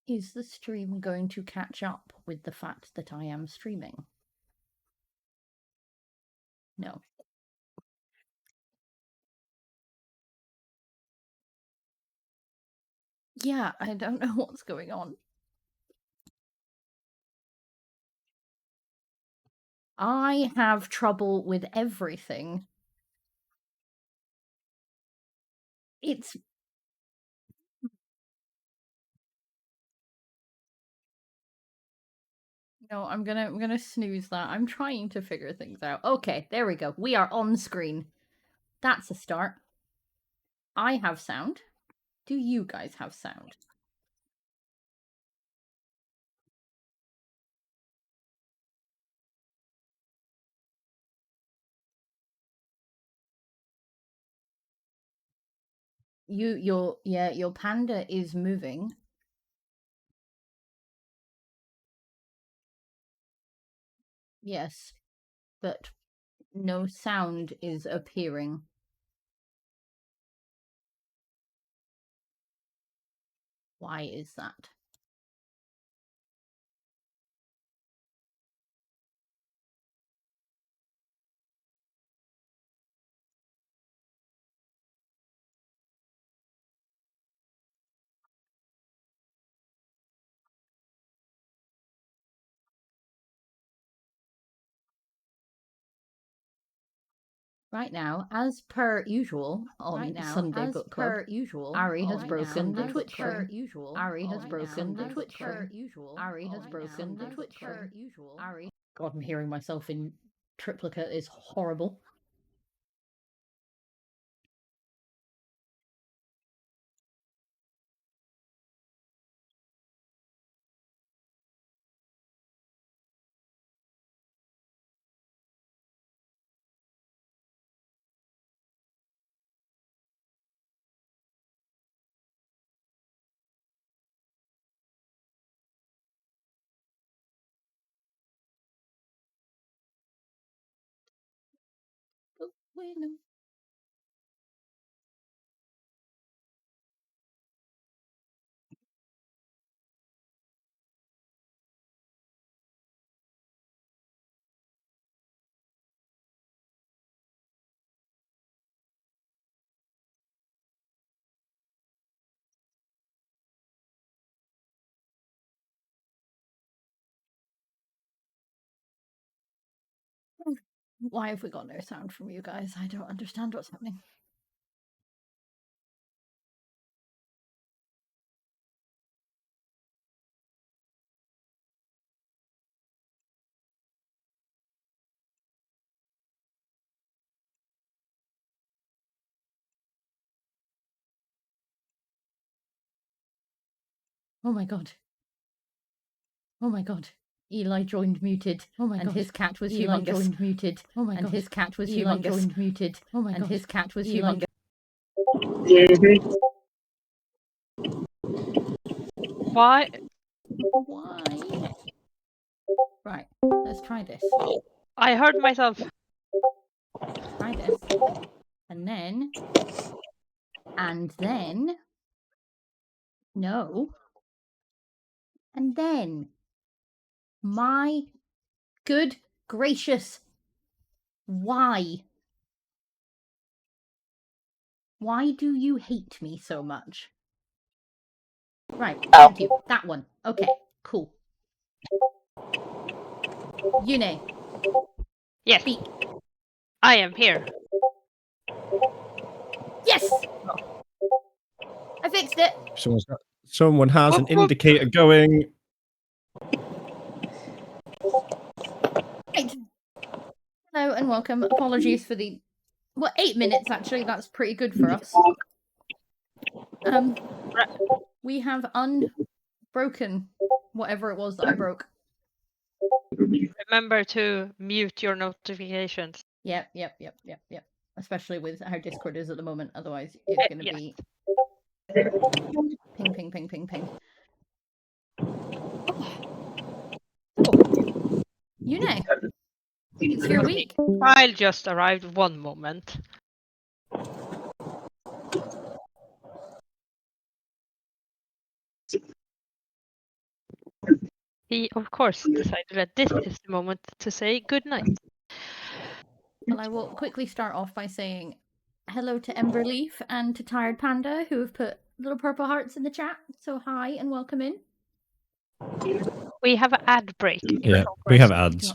Is the stream going to catch up with the fact that I am streaming? No. Yeah, I don't know what's going on. I have trouble with everything. It's... No, I'm gonna snooze that. I'm trying to figure things out. Okay, there we go. We are on screen. That's a start. I have sound. Do you guys have sound? Your panda is moving. Yes, but no sound is appearing. Why is that? Right now, as per usual on Sunday Book Club, Ari has broken the Twitch stream. Ari has broken the Twitch stream. Ari has broken the Twitch stream. God, I'm hearing myself in triplicate is horrible. Oh, wait, no. Why have we got no sound from you guys? I don't understand what's happening. Oh my god. Oh my god. Eli joined muted. Oh my god. And his cat was Eli humongous. Joined muted. Oh my god. And his cat was Eli humongous. Joined muted. Oh my god. And his cat was humongous. Why? Why? Right, let's try this. I heard myself. Try this. And then... No. And then... My good gracious. Why? Why do you hate me so much? Right, thank you. That one. Okay, cool. Yune. Yes. Speak. I am here. Yes! I fixed it. Someone has an indicator going. Right. Hello and welcome. Apologies for the... Well, 8 minutes actually. That's pretty good for us. We have unbroken whatever it was that I broke. Remember to mute your notifications. Yep. Especially with how Discord is at the moment. Otherwise, it's going to be ping, ping, ping, ping, ping. Oh. You know, it's your week. File just arrived. One moment. He, of course, decided that this is the moment to say good night. Well, I will quickly start off by saying hello to Emberleaf and to Tired Panda, who have put little purple hearts in the chat. So hi and welcome in. We have an ad break. Yeah, we have ads.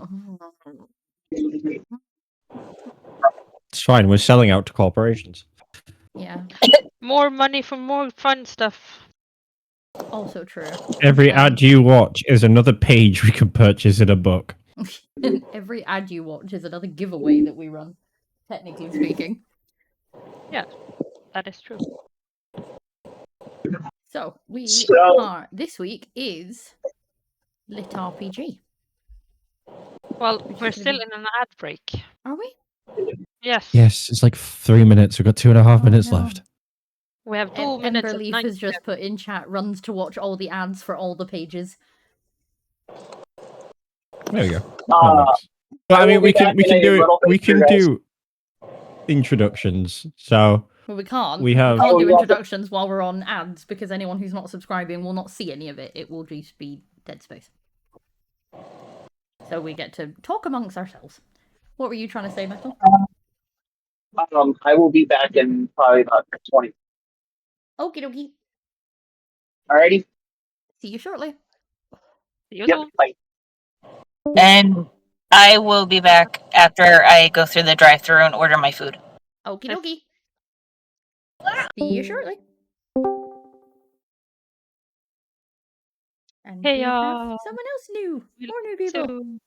It's fine. We're selling out to corporations. Yeah. More money for more fun stuff. Also true. Every ad you watch is another page we can purchase in a book. Every ad you watch is another giveaway that we run, technically speaking. Yeah, that is true. So are this week is LitRPG. Well, we're still in an ad break. Are we? Yes. Yes, it's like 3 minutes. We've got 2.5 minutes left. We have 2 minutes. Emberleaf has just put in chat runs to watch all the ads for all the pages. There we go. But I mean, we can do introductions. So well, we can't. We can't do introductions while we're on ads because anyone who's not subscribing will not see any of it. It will just be dead space. So we get to talk amongst ourselves. What were you trying to say, Metal? I will be back in probably about 20. Okie dokie. Alrighty. See you shortly. See you soon. Bye. And I will be back after I go through the drive-thru and order my food. Okie dokie. See you shortly. And hey, we have someone else new. More new people.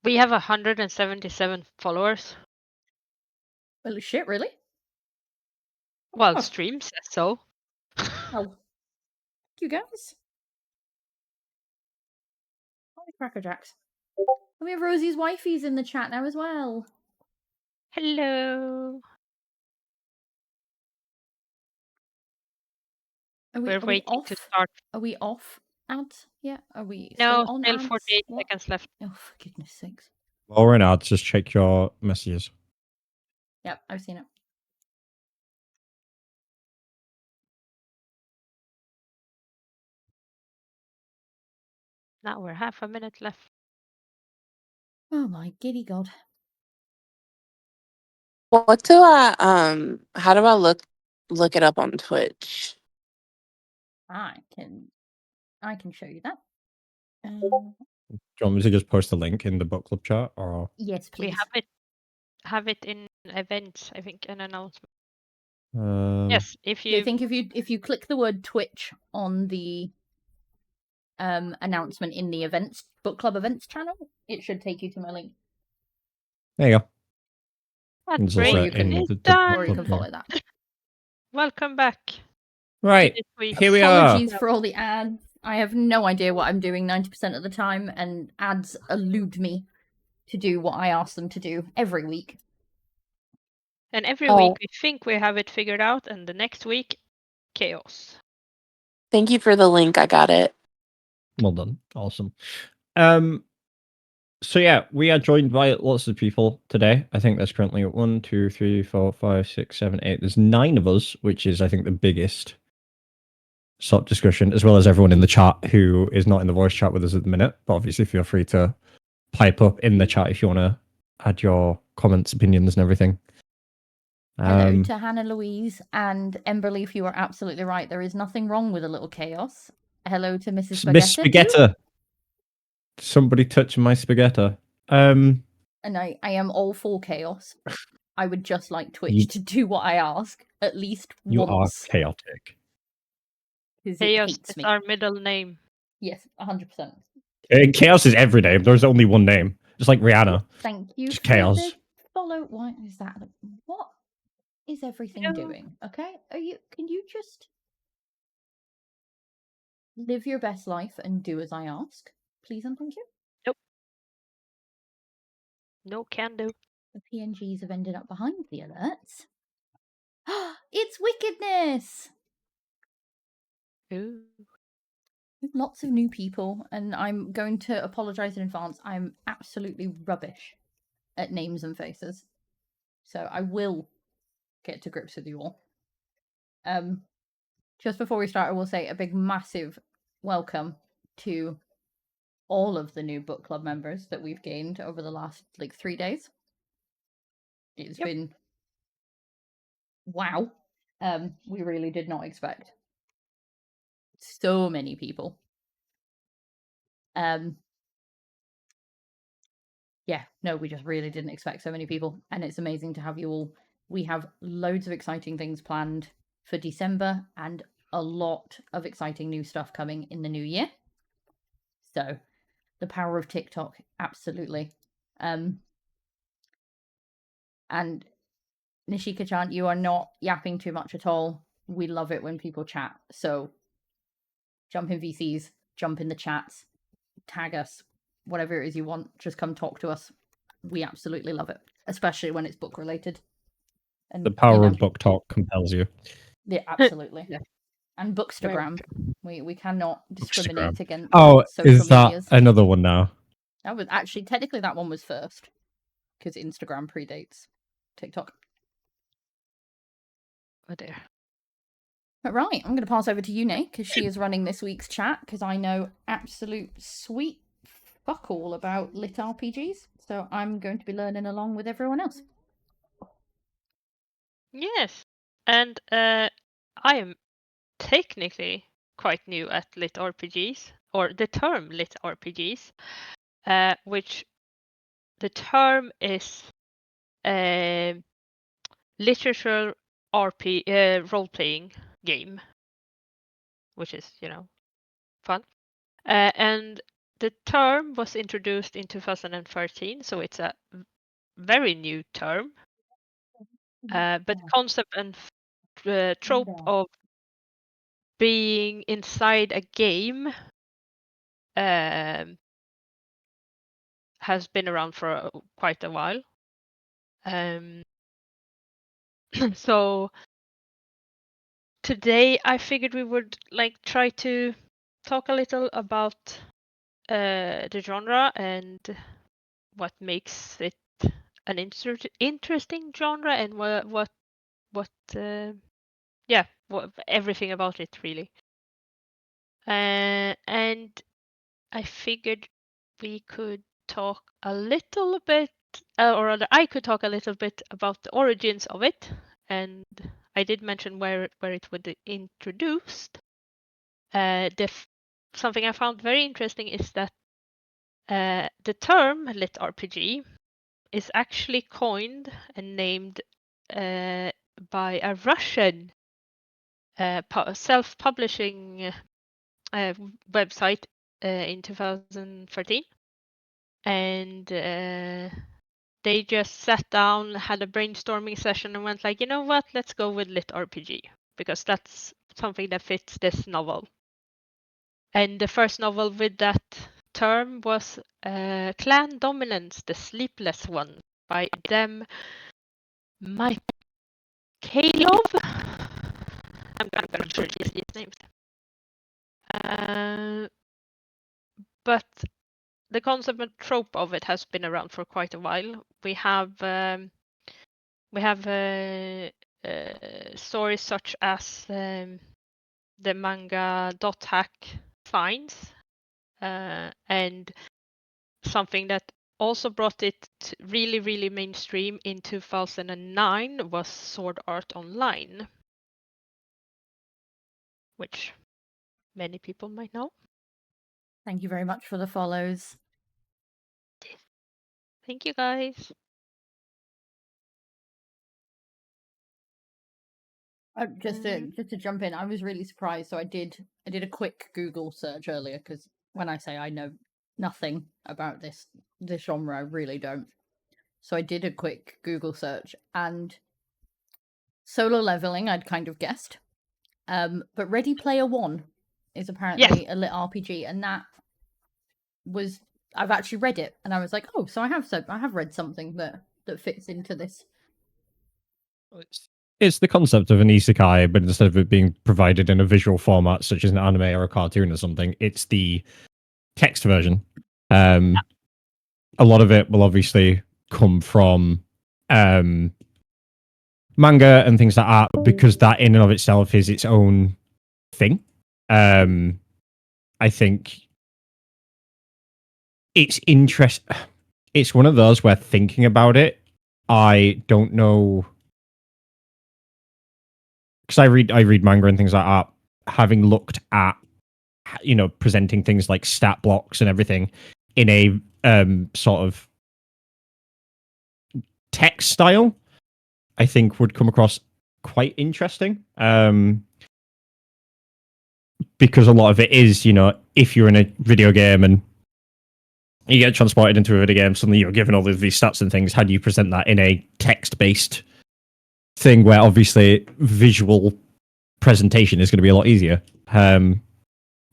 We have 177 followers. Well, shit, really? Well, stream says so. Oh. You guys. Holy crackerjacks. And we have Rosie's wifey's in the chat now as well. Hello. We're waiting to start. Are we off ads? Yeah. Are we no, still on still ads? 48 seconds left. Oh, for goodness sakes. While we're in ads, just check your messages. Yep, I've seen it. Now we're half a minute left. Oh my giddy god. What do I how do I look it up on Twitch? I can show you that. Do you want me to just post the link in the book club chat, or yes, please. We have it in events, I think, an announcement. yes, if you click the word Twitch on the announcement in the events book club events channel, it should take you to my link. There you go. Or you can follow that. Welcome back. Right, here we are. Apologies for all the ads. I have no idea what I'm doing 90% of the time, and ads elude me to do what I ask them to do every week. And every week we think we have it figured out, and the next week, chaos. Thank you for the link. I got it. Well done. Awesome. So yeah, we are joined by lots of people today. I think there's currently 1, 2, 3, 4, 5, 6, 7, 8. There's 9 of us, which is I think the biggest sort of discussion, as well as everyone in the chat who is not in the voice chat with us at the minute. But obviously, feel free to pipe up in the chat if you want to add your comments, opinions, and everything. Hello to Hannah Louise and Emberleaf. You are absolutely right. There is nothing wrong with a little chaos. Hello to Mrs. Spaghetti. Miss Spaghetti. Somebody touch my spaghetti. And I am all for chaos. I would just like Twitch to do what I ask at least you once. You are chaotic. Chaos is our middle name. Yes, 100%. Chaos is every name. There's only one name. Just like Rihanna. Thank you just for chaos. the follow. What is that? What is everything doing? Okay? Can you just live your best life and do as I ask? Please and thank you. Nope. No can do. The PNGs have ended up behind the alerts. It's wickedness! Ooh. Lots of new people, and I'm going to apologise in advance. I'm absolutely rubbish at names and faces. So I will get to grips with you all. Just before we start, I will say a big, massive welcome to all of the new book club members that we've gained over the last 3 days. It's been wow. We really did not expect so many people. We just really didn't expect so many people, and it's amazing to have you all. We have loads of exciting things planned for December and a lot of exciting new stuff coming in the new year. So the power of TikTok, absolutely. And Nishika-chan, you are not yapping too much at all. We love it when people chat. So jump in VCs, jump in the chats, tag us, whatever it is you want. Just come talk to us. We absolutely love it, especially when it's book related. And the power of book talk compels you. Yeah, absolutely. And Bookstagram. We cannot discriminate against social is that medias. Another one now? That was actually technically that one was first, because Instagram predates TikTok. Oh dear. But right, I'm going to pass over to you, Nate, because she is running this week's chat, because I know absolute sweet fuck all about LitRPGs, so I'm going to be learning along with everyone else. Yes, and I am technically quite new at LitRPGs, or the term LitRPGs, which the term is literature role-playing game, which is, fun. And the term was introduced in 2013, so it's a very new term. But the concept and trope of being inside a game has been around for quite a while. So today I figured we would try to talk a little about the genre and what makes it an interesting genre, and what everything about it really. And I figured we could talk a little bit, or rather I could talk a little bit about the origins of it, and I did mention where it would be introduced. Something I found very interesting is that the term LitRPG is actually coined and named by a Russian self-publishing website in 2013, and they just sat down, had a brainstorming session, and went like, you know what, let's go with LitRPG, because that's something that fits this novel. And the first novel with that term was Clan Dominance, The Sleepless One, by them Mikhailov. I'm gonna butcher these names. But the concept and trope of it has been around for quite a while. We have stories such as the manga Dot Hack Finds, and something that also brought it really, really mainstream in 2009 was Sword Art Online, which many people might know. Thank you very much for the follows. Thank you, guys. Just to jump in, I was really surprised. So I did a quick Google search earlier, because when I say I know nothing about this genre, I really don't. So I did a quick Google search, and Solo Leveling I'd kind of guessed, but Ready Player One is apparently a LitRPG, and that was, I've actually read it, and I was like, oh, so I have read something that fits into this. It's the concept of an isekai, but instead of it being provided in a visual format, such as an anime or a cartoon or something, it's the text version. A lot of it will obviously come from manga and things like that, because that in and of itself is its own thing. I think it's it's one of those where thinking about it, I don't know, because I read manga and things like that. Having looked at, presenting things like stat blocks and everything in a sort of text style, I think would come across quite interesting. Because a lot of it is, if you're in a video game and you get transported into a video game, suddenly you're given all of these stats and things. How do you present that in a text-based thing where obviously visual presentation is going to be a lot easier?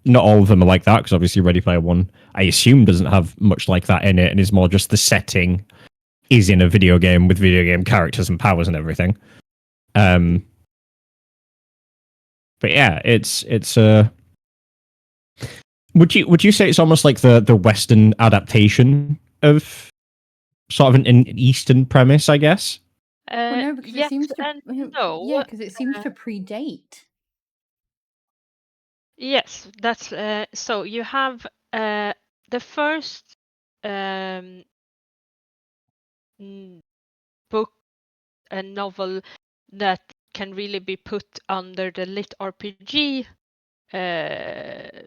Not all of them are like that, because obviously Ready Player One, I assume, doesn't have much like that in it, and is more just the setting is in a video game with video game characters and powers and everything. But yeah, it's would you say it's almost like the Western adaptation of sort of an Eastern premise, I guess? Well, no, because yes it seems to. and no. Yeah, because it seems to predate. Yes, that's so you have the first book, a novel that can really be put under the lit RPG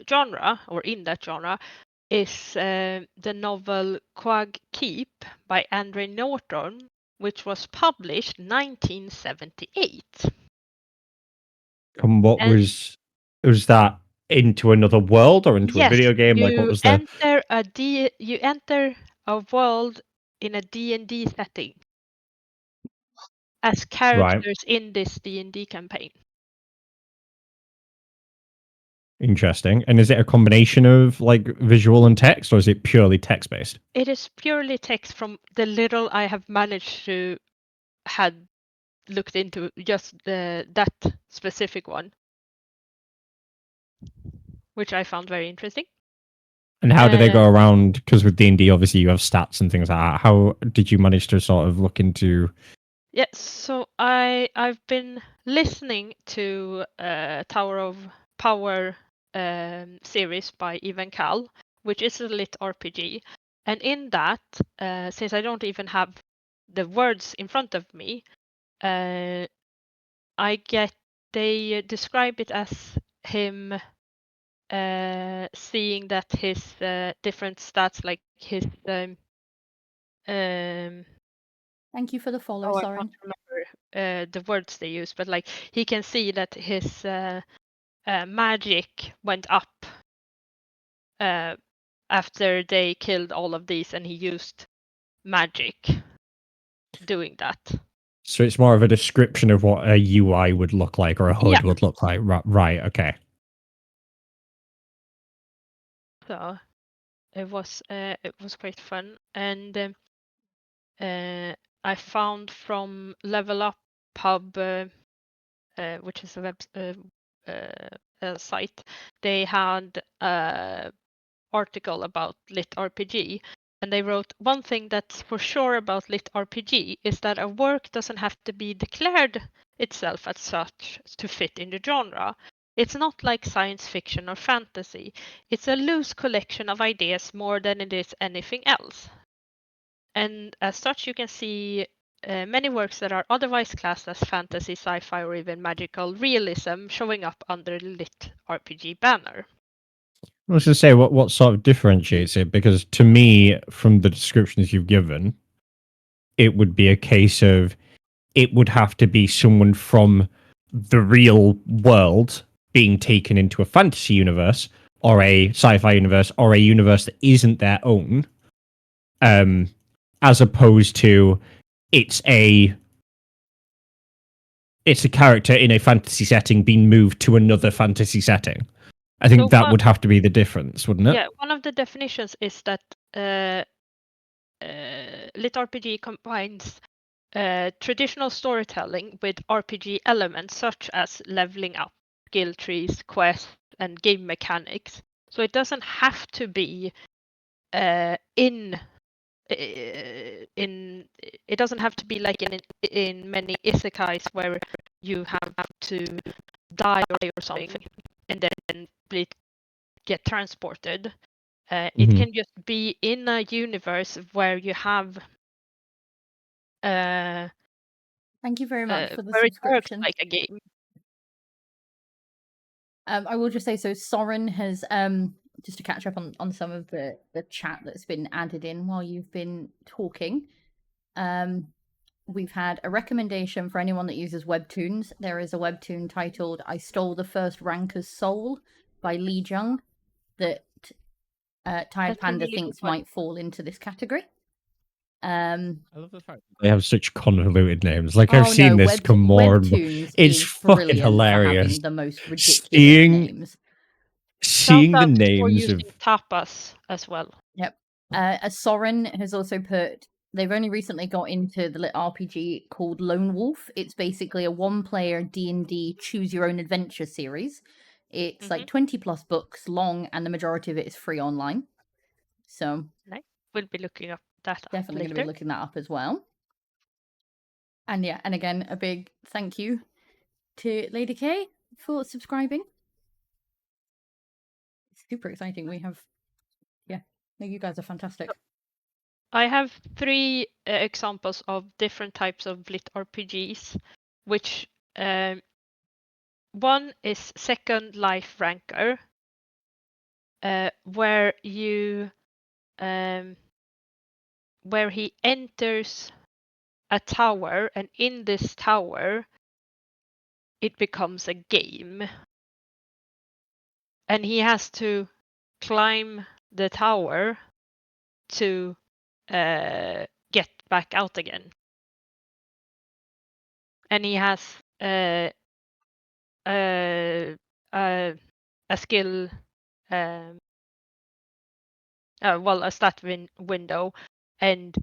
genre, or in that genre, is the novel Quag Keep by Andre Norton, which was published 1978. And what And was that into another world or into a yes, video game? Like, what you was the? enter a world in a D&D setting as characters in this D&D campaign. Interesting. And is it a combination of like visual and text, or is it purely text based? It is purely text from the little I have managed to had looked into just that specific one, which I found very interesting. And how do they go around? Because with D&D, obviously you have stats and things like that. How did you manage to sort of look into? Yeah, so I've been listening to Tower of Power series by Ivan Kal, which is a lit RPG, and in that, since I don't even have the words in front of me, they describe it as him seeing that his different stats, like his Thank you for the follow, I Soren. can't remember the words they use, but like he can see that his magic went up after they killed all of these, and he used magic doing that. So it's more of a description of what a UI would look like, or a HUD would look like. Right. Okay. So it was quite fun, and I found from Level Up Pub, which is a web a site, they had an article about LitRPG, and they wrote, one thing that's for sure about LitRPG is that a work doesn't have to be declared itself as such to fit in the genre. It's not like science fiction or fantasy. It's a loose collection of ideas more than it is anything else. And as such, you can see many works that are otherwise classed as fantasy, sci-fi, or even magical realism showing up under the lit RPG banner. I was going to say, what sort of differentiates it? Because to me, from the descriptions you've given, it would be a case of it would have to be someone from the real world being taken into a fantasy universe or a sci-fi universe or a universe that isn't their own, as opposed to it's a character in a fantasy setting being moved to another fantasy setting. I think that would have to be the difference, wouldn't it? Yeah, one of the definitions is that LitRPG combines traditional storytelling with RPG elements such as leveling up, skill trees, quests, and game mechanics. So it doesn't have to be it doesn't have to be like in many isekais where you have to die or something and then get transported. It can just be in a universe where you have Thank you very much for the where it works subscription. like a game. I will just say, so Soren has just to catch up on some of the chat that's been added in while you've been talking. We've had a recommendation for anyone that uses webtoons. There is a webtoon titled "I Stole the First Ranker's Soul" by Lee Jung that Tired Panda really thinks might fall into this category. I love the fact they have such convoluted names. Like I've seen this come more and more. Webtoons It's is fucking brilliant for hilarious. having the most ridiculous names. Seeing the Shout out for names using of tapas as well. Yep. Soren has also put. They've only recently got into the LitRPG called Lone Wolf. It's basically a one-player D&D choose your own adventure series. It's like 20 plus books long, and the majority of it is free online. So nice. We'll be looking up that definitely going to be looking that up as well. And yeah, and again, a big thank you to Lady K for subscribing. It's super exciting. We have, no, you guys are fantastic. I have 3 examples of different types of LitRPGs, which one is Second Life Ranker, where you where he enters a tower, and in this tower it becomes a game, and he has to climb the tower to get back out again. And he has a skill, a stat window, and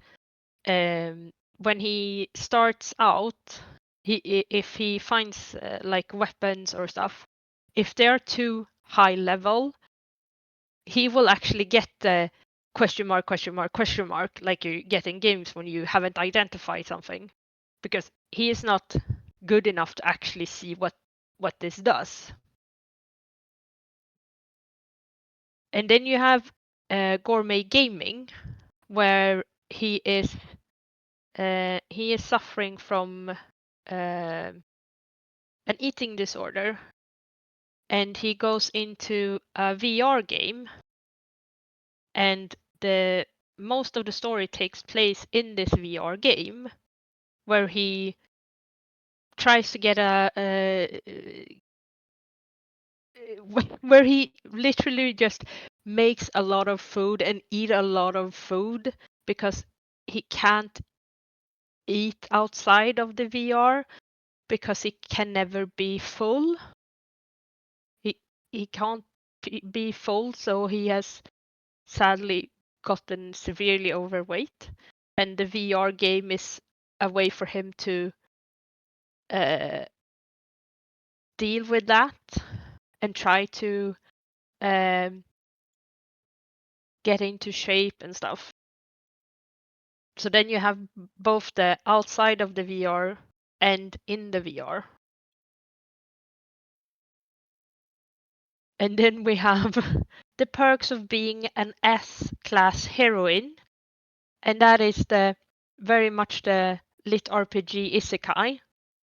when he starts out, if he finds like weapons or stuff, if they're too high level, he will actually get the question mark, like you get in games when you haven't identified something, because he is not good enough to actually see what this does. And then you have gourmet gaming, where he is suffering from an eating disorder, and he goes into a VR game, and the most of the story takes place in this VR game, where he tries to get where he literally just makes a lot of food and eat a lot of food, because he can't eat outside of the VR because he can never be full. He can't be full, so he has sadly gotten severely overweight, and the VR game is a way for him to deal with that and try to get into shape and stuff. So then you have both the outside of the VR and in the VR. And then we have the perks of being an S-class heroine, and that is the very much the lit RPG isekai,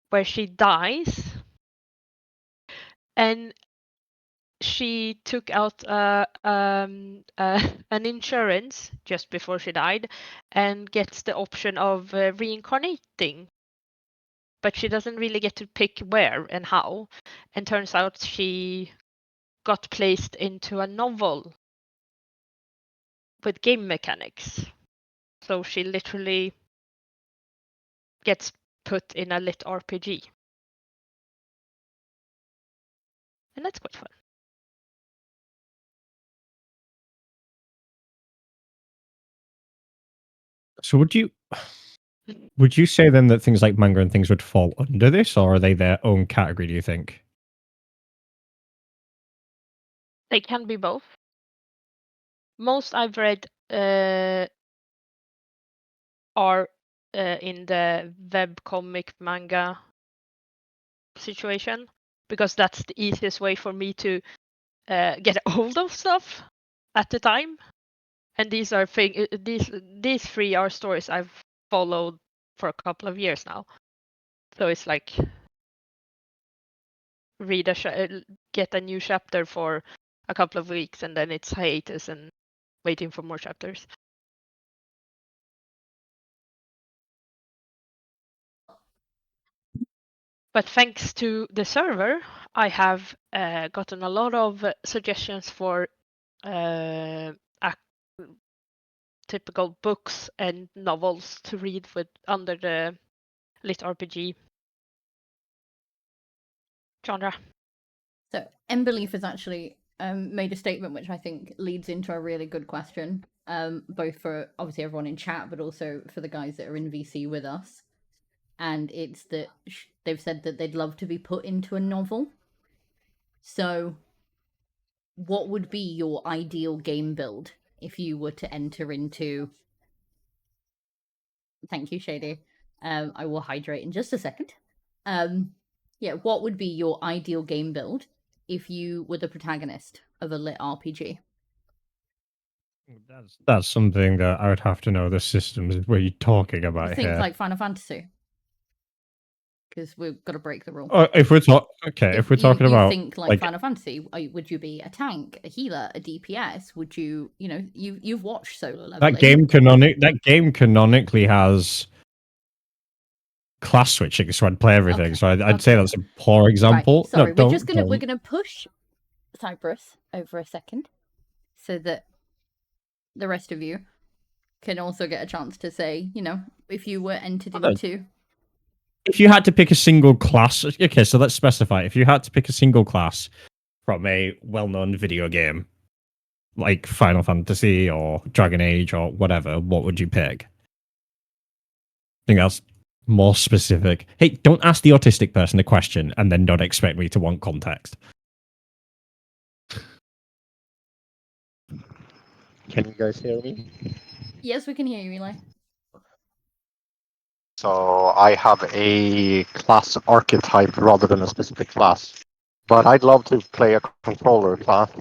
where she dies and she took out an insurance just before she died and gets the option of reincarnating, but she doesn't really get to pick where and how, and turns out she got placed into a novel with game mechanics, so she literally gets put in a lit RPG, and that's quite fun. So would you say then that things like manga and things would fall under this, or are they their own category, do you think? They can be both. Most I've read are in the web comic manga situation, because that's the easiest way for me to get a hold of stuff. at the time, and these three are stories I've followed for a couple of years now. So it's like get a new chapter for a couple of weeks, and then it's hiatus and waiting for more chapters. But thanks to the server, I have gotten a lot of suggestions for typical books and novels to read under the LitRPG genre. So, Belief has actually made a statement which I think leads into a really good question, both for obviously everyone in chat, but also for the guys that are in VC with us. And it's that they've said that they'd love to be put into a novel. So, what would be your ideal game build if you were to enter into... Thank you, Shady. I will hydrate in just a second. Yeah, what would be your ideal game build if you were the protagonist of a lit RPG? That's something that I would have to know the systems we're talking about Think here. like Final Fantasy, because we've got to break the rule. If we're talking about think like Final Fantasy, would you be a tank, a healer, a DPS? Would you, you've watched Solo Leveling. That game canonically has class switching, so I'd play everything. Okay, So I'd say that's a poor example. Right, sorry, no, we're gonna push Cyprus over a second, so that the rest of you can also get a chance to say, if you were entered into... If you had to pick a single class, okay, so let's specify. If you had to pick a single class from a well-known video game, like Final Fantasy or Dragon Age or whatever, what would you pick? I think that's more specific. Hey, don't ask the autistic person a question and then don't expect me to want context. Can you guys hear me? Yes, we can hear you, Eli. So I have a class archetype rather than a specific class. But I'd love to play a controller class.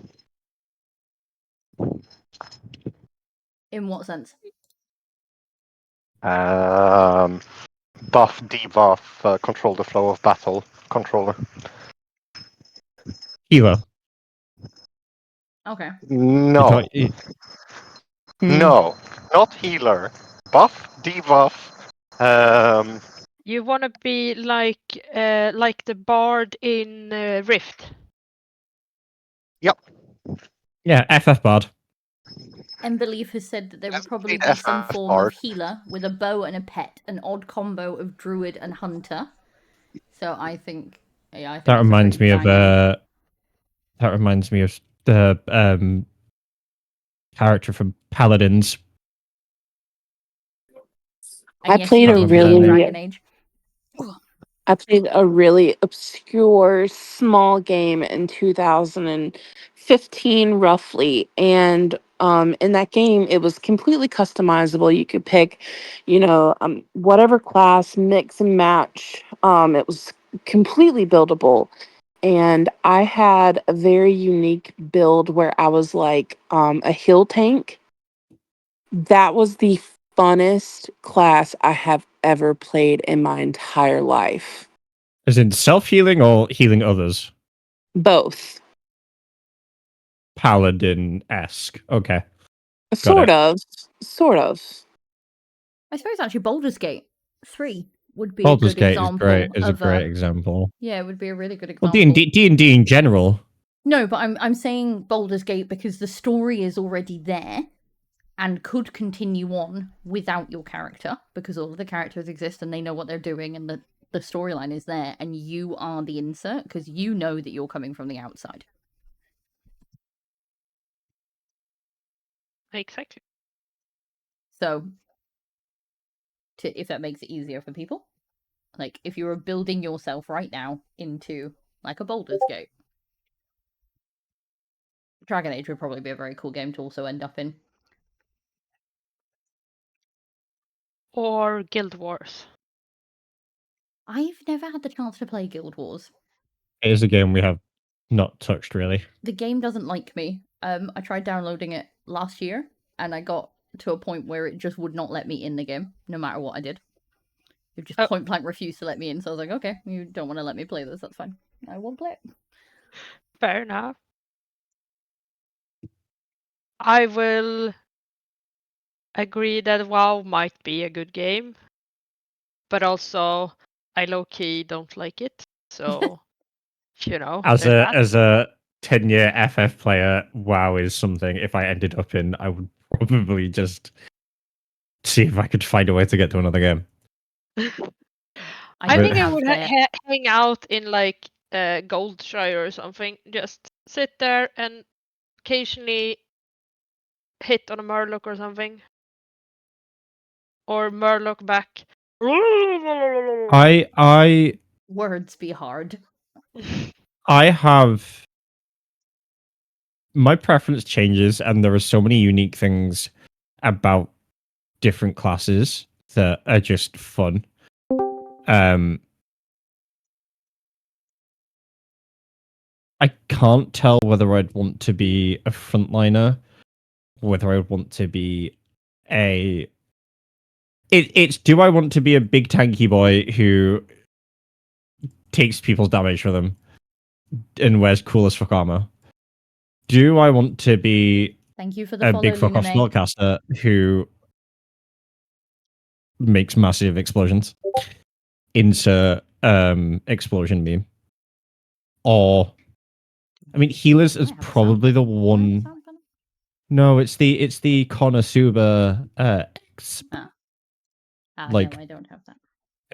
In what sense? Buff, debuff, control the flow of battle controller. Healer. Okay. No. No, not healer. Buff, debuff. You want to be like the bard in Rift. Yep. Yeah, FF Bard. Belief has said that there would probably be some form of healer with a bow and a pet, an odd combo of druid and hunter. So I think that reminds me of the character from Paladins. I played a really obscure small game in 2015 roughly, and in that game it was completely customizable. You could pick whatever class, mix and match. It was completely buildable, and I had a very unique build where I was like a hill tank. That was the funnest class I have ever played in my entire life. As in self-healing or healing others? Both. Paladin-esque. Okay. Sort of. I suppose actually Baldur's Gate 3 would be Baldur's a good Gate example. is a great example. Yeah, it would be a really good example. Well, D&D in general. No, but I'm saying Baldur's Gate because the story is already there and could continue on without your character, because all of the characters exist and they know what they're doing and the storyline is there, and you are the insert because you know that you're coming from the outside. Exactly. So, if that makes it easier for people, like if you were building yourself right now into like a Baldur's Gate, Dragon Age would probably be a very cool game to also end up in. Or Guild Wars. I've never had the chance to play Guild Wars. It is a game we have not touched really. The game doesn't like me. I tried downloading it last year, and I got to a point where it just would not let me in the game, no matter what I did. It just point blank refused to let me in. So I was like, okay, you don't want to let me play this, that's fine. I won't play it. Fair enough. I will agree that WoW might be a good game, but also I low-key don't like it. So, As a 10-year FF player, WoW is something. If I ended up in, I would probably just see if I could find a way to get to another game. I think I would hang out in like Goldshire or something. Just sit there and occasionally hit on a Murloc or something. Or Murloc back. I Words be hard. I have my preference changes, and there are so many unique things about different classes that are just fun. I can't tell whether I'd want to be a frontliner, whether I would want to be a. It's do I want to be a big tanky boy who takes people's damage for them and wears cool as fuck armor? Do I want to be Thank you for the a big fuck off spellcaster who makes massive explosions? Insert explosion meme. Or I mean, healers is probably the one. No, it's the Konosuba X. Like, no, I don't have that.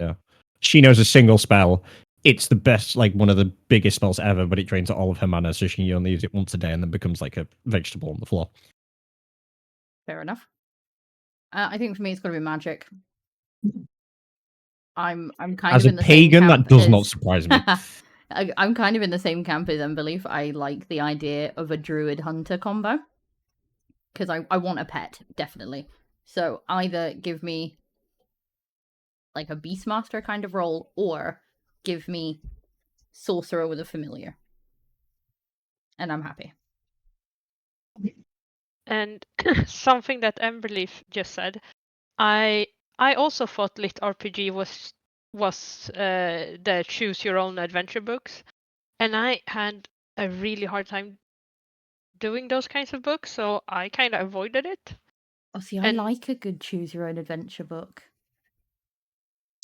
Yeah, she knows a single spell. It's the best, like one of the biggest spells ever, but it drains all of her mana, so she only uses it once a day and then becomes like a vegetable on the floor. Fair enough. I think for me, it's got to be magic. I'm kind of in the pagan, same camp that does not surprise me. I'm kind of in the same camp as Unbelief. I like the idea of a druid hunter combo because I want a pet, definitely. So either give me like a Beastmaster kind of role, or give me sorcerer with a familiar, and I'm happy. And something that Emberleaf just said, I also thought LitRPG was the choose your own adventure books, and I had a really hard time doing those kinds of books, so I kind of avoided it. Oh, see, I like a good choose your own adventure book.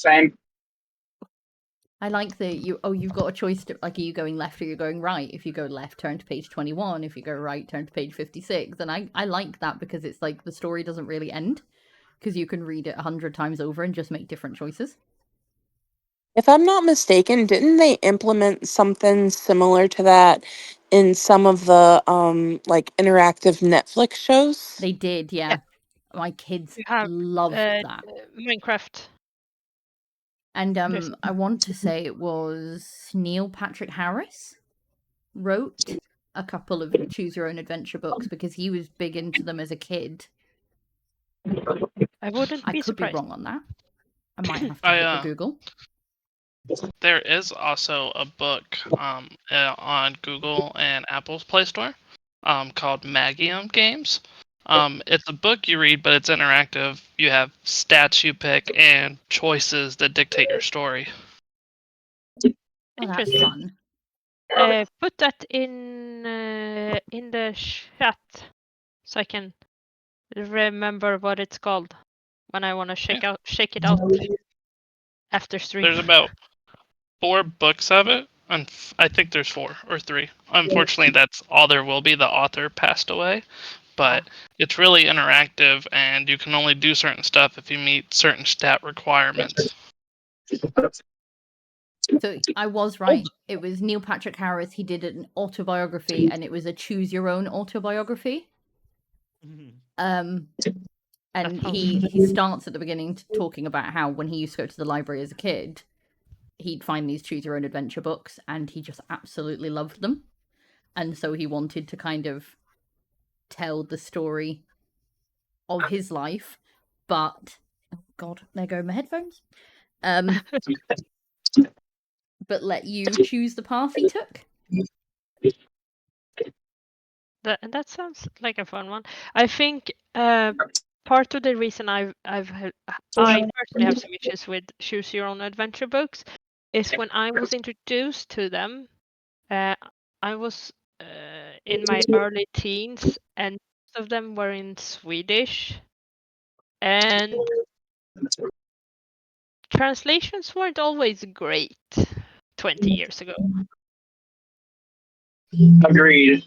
Same. I like that you've got a choice to, like, are you going left or you're going right? If you go left, turn to page 21. If you go right, turn to page 56. And I like that because it's like the story doesn't really end because you can read it 100 times over and just make different choices. If I'm not mistaken, didn't they implement something similar to that in some of the like interactive Netflix shows? They did, yeah. My kids loved that. Minecraft. And I want to say it was Neil Patrick Harris wrote a couple of choose your own adventure books because he was big into them as a kid. I could be wrong on that. I might have to hit the Google. There is also a book on Google and Apple's Play Store called Magium Games. It's a book you read, but it's interactive. You have stats you pick and choices that dictate your story. Interesting. Fun. Put that in the chat so I can remember what it's called when I want to shake it out after stream. There's about 4 books of it, and I think there's 4 or 3. Unfortunately, that's all there will be. The author passed away, but it's really interactive, and you can only do certain stuff if you meet certain stat requirements. So I was right. It was Neil Patrick Harris. He did an autobiography, and it was a choose your own autobiography. And he starts at the beginning talking about how when he used to go to the library as a kid, he'd find these choose your own adventure books, and he just absolutely loved them. And so he wanted to kind of tell the story of his life, but oh god, there go my headphones. But let you choose the path he took. That sounds like a fun one. I think part of the reason I personally have some issues with choose your own adventure books is when I was introduced to them, I was in my early teens, and most of them were in Swedish, and translations weren't always great 20 years ago. Agreed.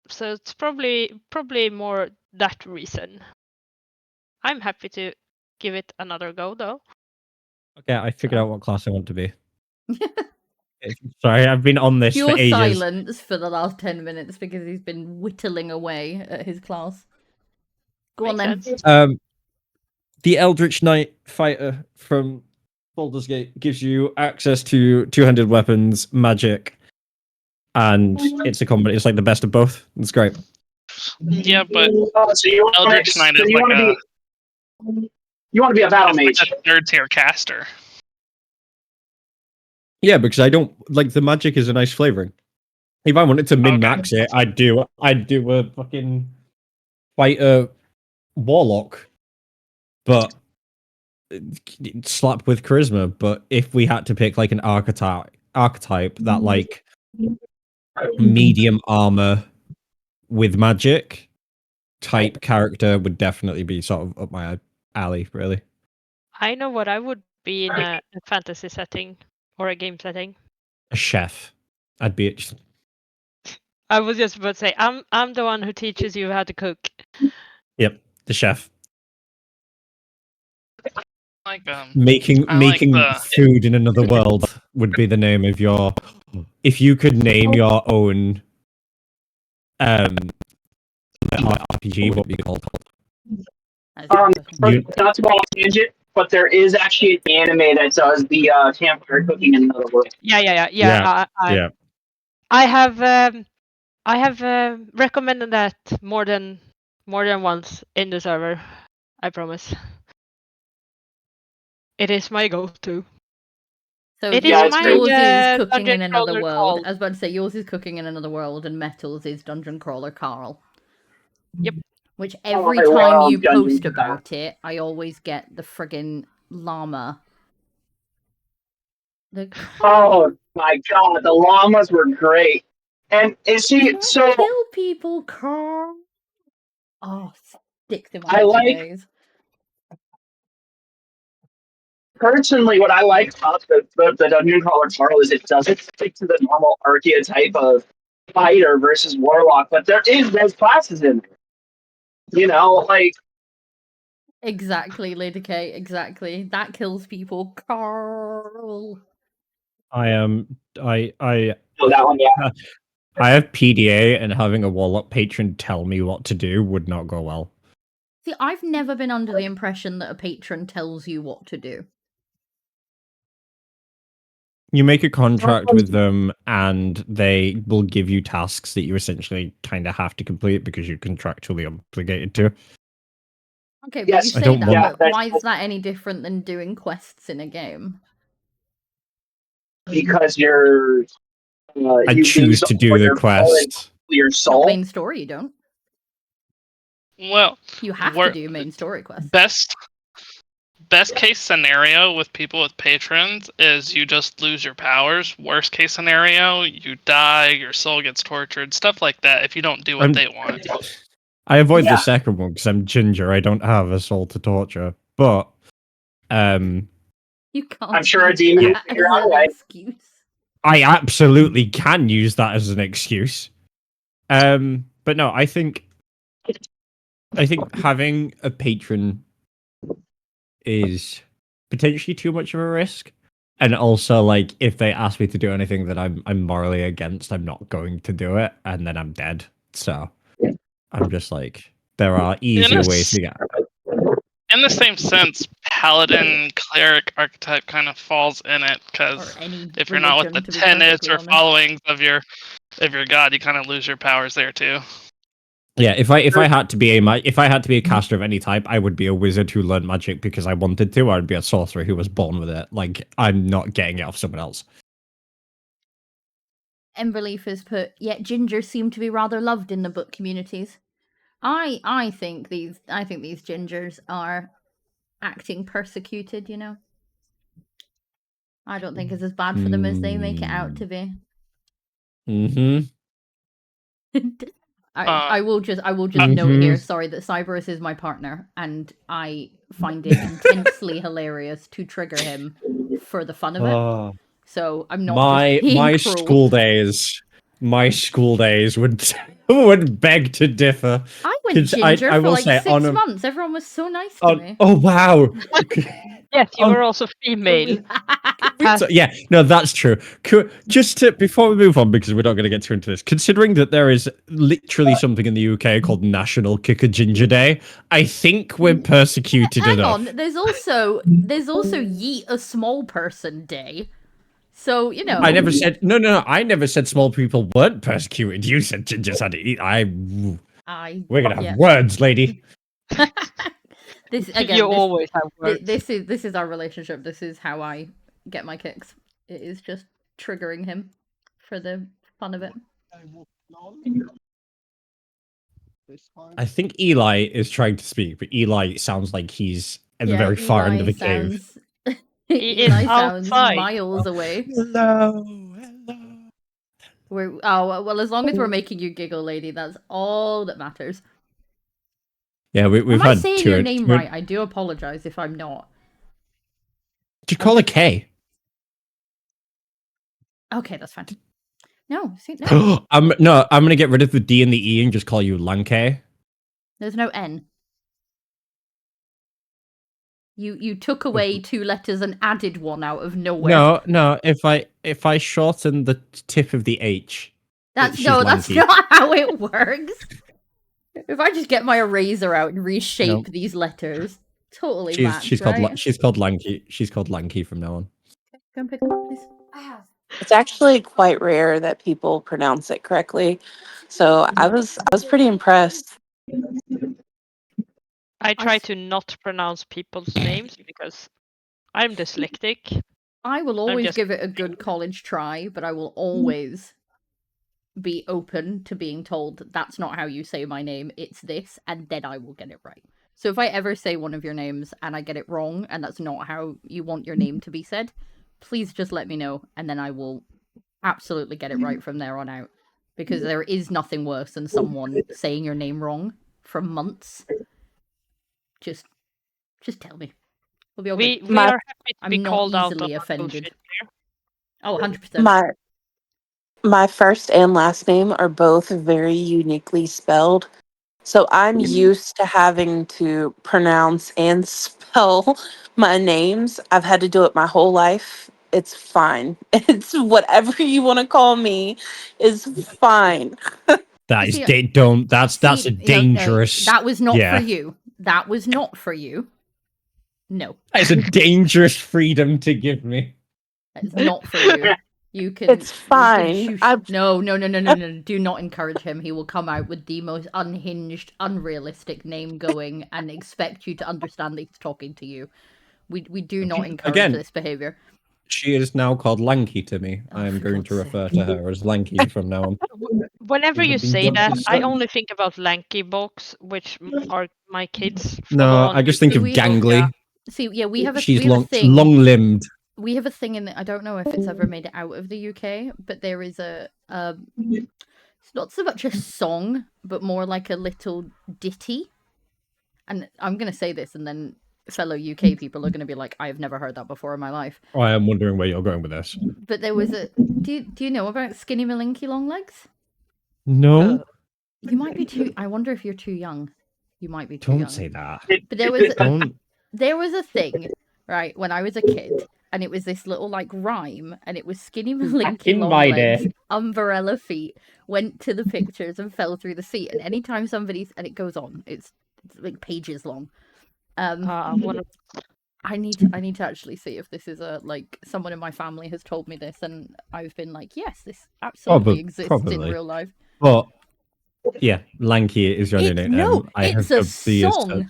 So it's probably more that reason. I'm happy to give it another go, though. Okay, I figured out what class I want to be. Sorry, I've been on this Pure for ages. silence for the last 10 minutes because he's been whittling away at his class. Go on then. The Eldritch Knight fighter from Baldur's Gate gives you access to two-handed weapons, magic, and it's a combat. It's like the best of both. It's great. Yeah, but So you Eldritch Knight is like you want to be a battle mage. like a third-tier caster. Yeah, because I don't like the magic is a nice flavoring. If I wanted to min-max it, I'd do a fucking fighter warlock, but slap with charisma. But if we had to pick like an archetype that like medium armor with magic type character would definitely be sort of up my alley, really. I know what I would be in a fantasy setting or a game setting. A chef. I'd be. I was just about to say, I'm the one who teaches you how to cook. Yep, the chef. Like making like food in another world would be the name of your. If you could name your own RPG, what would be called? Not to go off tangent, but there is actually an anime that does the campfire cooking in another world. Yeah. I have recommended that more than once in the server. I promise. It is my go-to. So it yours is my is cooking in dungeon another crawler world. call. I was about to say yours is cooking in another world, and Metals is Dungeon Crawler Carl. Yep. Which every time you post about it, I always get the friggin' llama. Oh my god, the llamas were great. And is she so kill people, Carl? Oh, sticks in my I like days. Personally, what I like about the Dungeon Crawler Carl is it doesn't stick to the normal archetype of fighter versus warlock, but there is those classes in there. You know, like exactly, Lady K, exactly. That kills people, Carl. I Oh, that one, yeah. I have PDA, and having a warlock patron tell me what to do would not go well. See, I've never been under the impression that a patron tells you what to do. You make a contract with them, and they will give you tasks that you essentially kind of have to complete because you're contractually obligated to. Okay, but you say that, but why is that any different than doing quests in a game? Because you're... I choose to do the quest. Your soul? Not main story, you don't. Well, you have to do main story quests. Best case scenario with people with patrons is you just lose your powers. Worst case scenario, you die, your soul gets tortured, stuff like that if you don't do what they want. I avoid the second one because I'm ginger. I don't have a soul to torture. But you can't. I'm sure a demon will figure out a way. Excuse. I absolutely can use that as an excuse. But no, I think having a patron is potentially too much of a risk, and also like if they ask me to do anything that I'm morally against, I'm not going to do it, and then I'm dead. So I'm just like, there are easier ways to get. In the same sense, paladin cleric archetype kind of falls in it because if you're not with the tenets or followings of your god, you kind of lose your powers there too. Yeah, if I had to be a caster of any type, I would be a wizard who learned magic because I wanted to. I'd be a sorcerer who was born with it. Like, I'm not getting it off someone else. Emberleaf has put, yet gingers seem to be rather loved in the book communities. I think these gingers are acting persecuted, you know. I don't think it's as bad for them as they make it out to be. Mm-hmm. I will just note here, sorry, that Cyberus is my partner, and I find it intensely hilarious to trigger him for the fun of it. So I'm not just being cruel. My school days would beg to differ. I went ginger for like 6 months. Everyone was so nice to me. Oh wow! Yes, you were also female. Yeah, no, that's true. Before we move on, because we're not going to get too into this, considering that there is literally something in the UK called National Kick a Ginger Day, I think we're persecuted enough. Hang on, there's also Yeet a Small Person Day. So, you know. I never said I never said small people weren't persecuted. You said gingers had to eat. We're gonna have words, lady. This again. Always have words. This is our relationship. This is how I get my kicks. It is just triggering him for the fun of it. I think Eli is trying to speak, but Eli sounds like he's at the very far end of the cave. Eli sounds miles away. Hello. Well, as long as we're making you giggle, lady, that's all that matters. Yeah, we've had. Am I saying your name right? I do apologize if I'm not. Did you call her K? Okay, that's fine. No, no. I'm gonna get rid of the D and the E and just call you Lanke. There's no N. You took away 2 letters and added one out of nowhere. No. If I shorten the tip of the H, that's not how it works. If I just get my eraser out and reshape these letters, totally she's called Lanky. She's called Lanky from now on. Okay, go and pick them up, please. It's actually quite rare that people pronounce it correctly, so I was pretty impressed. I try to not pronounce people's names because I'm dyslexic. I will always give it a good college try, but I will always be open to being told that's not how you say my name, it's this, and then I will get it right. So if I ever say one of your names and I get it wrong and that's not how you want your name to be said, please just let me know and then I will absolutely get it right from there on out. Because there is nothing worse than someone saying your name wrong for months. Just tell me. We'll be okay. We are happy to be called out easily offended. Oh, 100%. My first and last name are both very uniquely spelled. So I'm used to having to pronounce and spell my names. I've had to do it my whole life. It's fine. It's whatever you want to call me is fine. That is that's a dangerous. That was not for you. That was not for you. No. It's a dangerous freedom to give me. It's not for you. You can. It's fine. No. Do not encourage him. He will come out with the most unhinged, unrealistic name going and expect you to understand that he's talking to you. We do not encourage this behavior. She is now called Lanky to me. I am going to refer to her as Lanky from now on. Whenever you say that, I only think about Lanky Box, which are my kids. No, I just think of Gangly. See, yeah, we have a She's thing. long-limbed. We have a thing in I don't know if it's ever made it out of the UK, but there is it's not so much a song, but more like a little ditty. And I'm going to say this, and then fellow UK people are going to be like, I've never heard that before in my life. Oh, I am wondering where you're going with this. But there was do you know about Skinny Malinky Longlegs? No. You might be too. I wonder if you're too young. You might be too young. Don't say that. But there was a thing, right, when I was a kid. And it was this little like rhyme, and it was Skinny Malinky Longlegs, umbrella feet, went to the pictures and fell through the seat. And anytime and it goes on, it's like pages long. I need to actually see if this is someone in my family has told me this, and I've been like, yes, this absolutely exists in real life. But yeah, Lanky is your name. No, it's a song.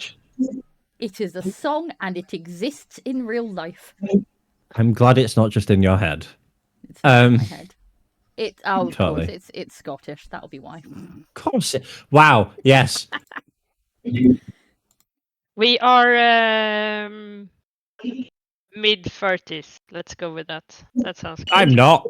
It is a song, and it exists in real life. I'm glad it's not just in your head. It's not in my head. Of Totally. course, it's Scottish. That'll be why. Of course. Wow. Yes. We are mid-30s. Let's go with that. That sounds good. I'm not.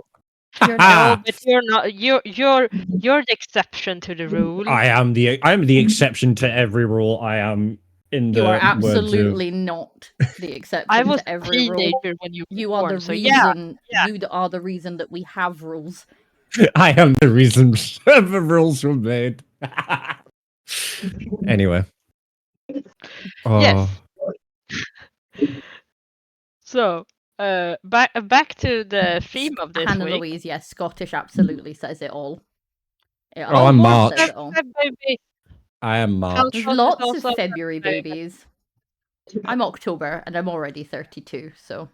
You're No, not. but you're not. You're the exception to the rule. I'm the exception to every rule. I am in the You are words of absolutely not the exception I was to a every rule. teenager when you were You are born, the so yeah. reason. You are the reason that we have rules. I am the reason the rules were made. Anyway. Yes. So, back to the theme of this Hannah week. Louise, yes, Scottish absolutely says it all. It Oh, I'm almost March. says it all. Baby. I am March. There's Hellshot is lots also of February babies. I'm October and I'm already 32, so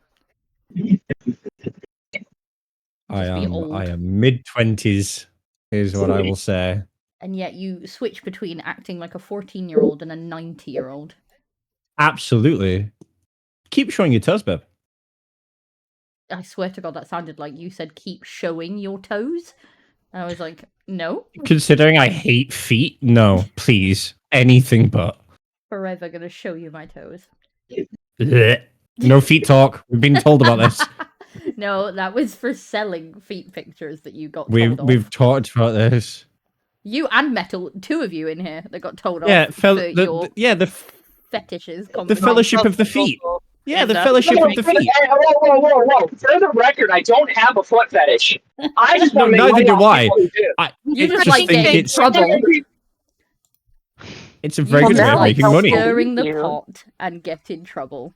I just be old. am mid-20s, is what I will say. And yet you switch between acting like a 14-year-old and a 90-year-old. Absolutely. Keep showing your toes, babe. I swear to God, that sounded like you said keep showing your toes. And I was like, no. Considering I hate feet, no, please. Anything but. Forever gonna show you my toes. Blech. No feet talk. We've been told about this. No, that was for selling feet pictures that you got told off. We've talked about this. You and Metal, two of you in here that got told Yeah, off for your the fetishes. the fellowship of the feet. Yeah, the fellowship of the feet. Whoa. For the record, I don't have a foot fetish. I just No, want to make neither money do off I. people who do. You It's just like think getting in trouble. It's a very good way of like making money. stirring the pot and get in trouble.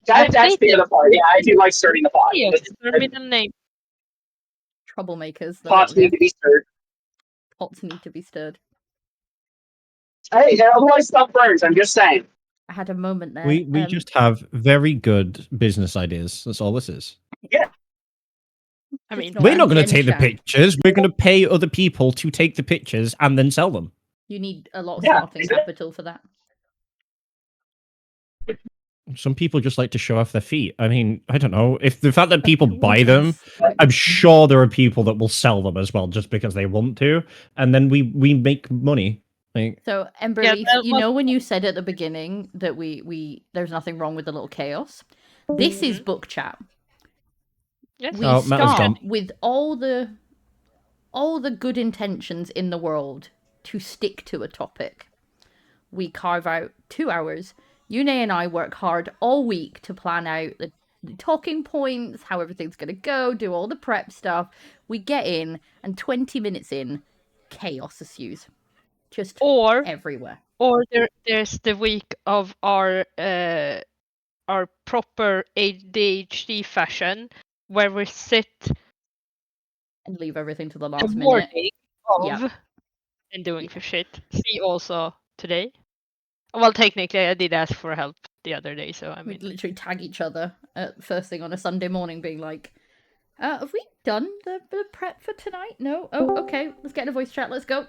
That's the other part. Yeah, I do like stirring the pot. Yes, it's their middle name. Troublemakers. Pots need to be stirred. Pots need to be stirred. Hey, otherwise stuff burns. I'm just saying. I had a moment there. We just have very good business ideas. That's all this is. Yeah. I mean, We're not going to take the Gen Chat. pictures. We're going to pay other people to take the pictures and then sell them. You need a lot of starting capital for that. Some people just like to show off their feet. I mean, I don't know. If the fact that people buy them, I'm sure there are people that will sell them as well just because they want to. And then we make money. Like, So, Emberleaf, you know when you said at the beginning that we there's nothing wrong with a little chaos? This is book chat. Yes. We start with all the good intentions in the world to stick to a topic. We carve out 2 hours. Yune and I work hard all week to plan out the talking points, how everything's going to go, do all the prep stuff. We get in, and 20 minutes in, chaos ensues. Just everywhere. Or there's the week of our proper ADHD fashion where we sit and leave everything to the last minute. And doing for shit. See also today. Well, technically, I did ask for help the other day, so I mean, we'd literally tag each other at first thing on a Sunday morning, being like, "Have we done the prep for tonight? No. Oh, okay. Let's get in a voice chat. Let's go."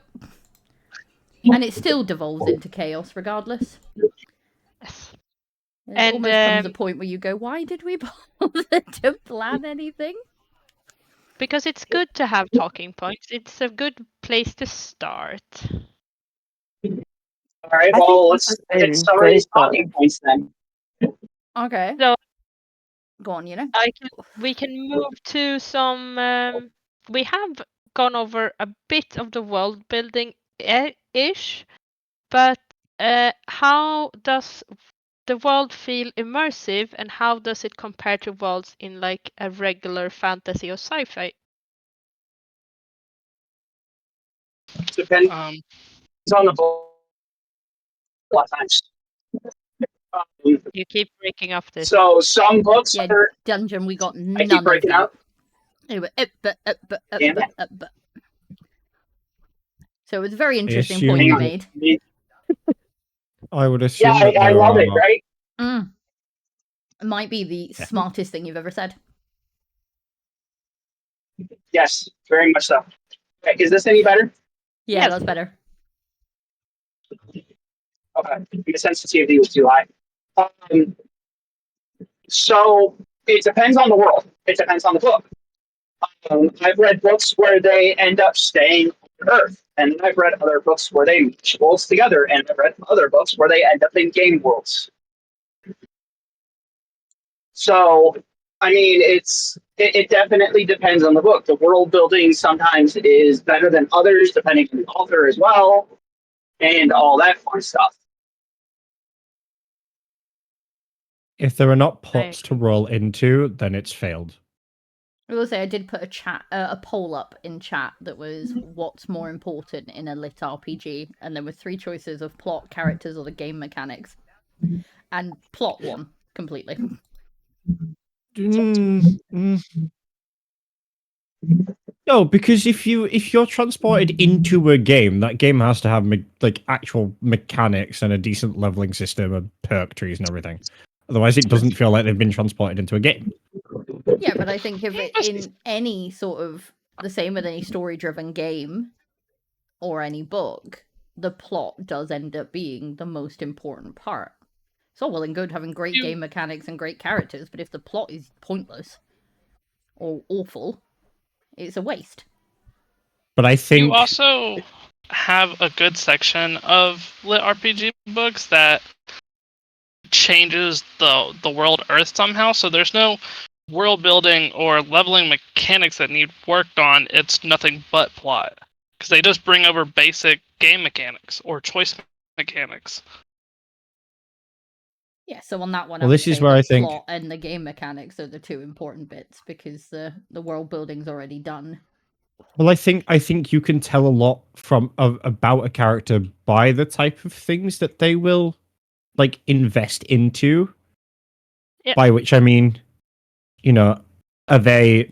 And it still devolves into chaos, regardless. Yes. It almost comes a point where you go, "Why did we bother to plan anything?" Because it's good to have talking points. It's a good place to start. All right, well, let's get somebody's talking points then. Okay. So, go on, we can move to some. We have gone over a bit of the world building ish, but how does the world feel immersive, and how does it compare to worlds in like a regular fantasy or sci-fi? Depends on the book. A lot of times. You keep breaking up this. So some books are Dungeon. We got I none keep breaking of up. So it was a very interesting point you made. I would assume. Yeah, I love it, right? It might be the smartest thing you've ever said. Yes, very much so. Okay, is this any better? Yeah, that's better. Okay, the sensitivity was too high. So it depends on the world. It depends on the book. I've read books where they end up staying on Earth, and I've read other books where they mesh worlds together, and I've read other books where they end up in game worlds. So, I mean, it definitely depends on the book. The world building sometimes is better than others, depending on the author as well, and all that fun stuff. If there are not plots to roll into, then it's failed. I will say I did put a poll up in chat that was what's more important in a lit RPG, and there were 3 choices of plot, characters, or the game mechanics, and plot won completely. No, because if you're transported into a game, that game has to have like actual mechanics and a decent leveling system and perk trees and everything. Otherwise, it doesn't feel like they've been transported into a game. Yeah, but I think if it in any sort of the same with any story-driven game or any book, the plot does end up being the most important part. It's all well and good having great game mechanics and great characters, but if the plot is pointless or awful, it's a waste. But I think you also have a good section of lit RPG books that changes the world Earth somehow. So there's no world building or leveling mechanics that need worked on. It's nothing but plot, because they just bring over basic game mechanics or choice mechanics. Yeah, so on that one, Well, I would this is say where the I think- plot and the game mechanics are the 2 important bits, because the world building's already done. Well, I think you can tell a lot from about a character by the type of things that they will like invest into. Yeah. By which I mean, are they?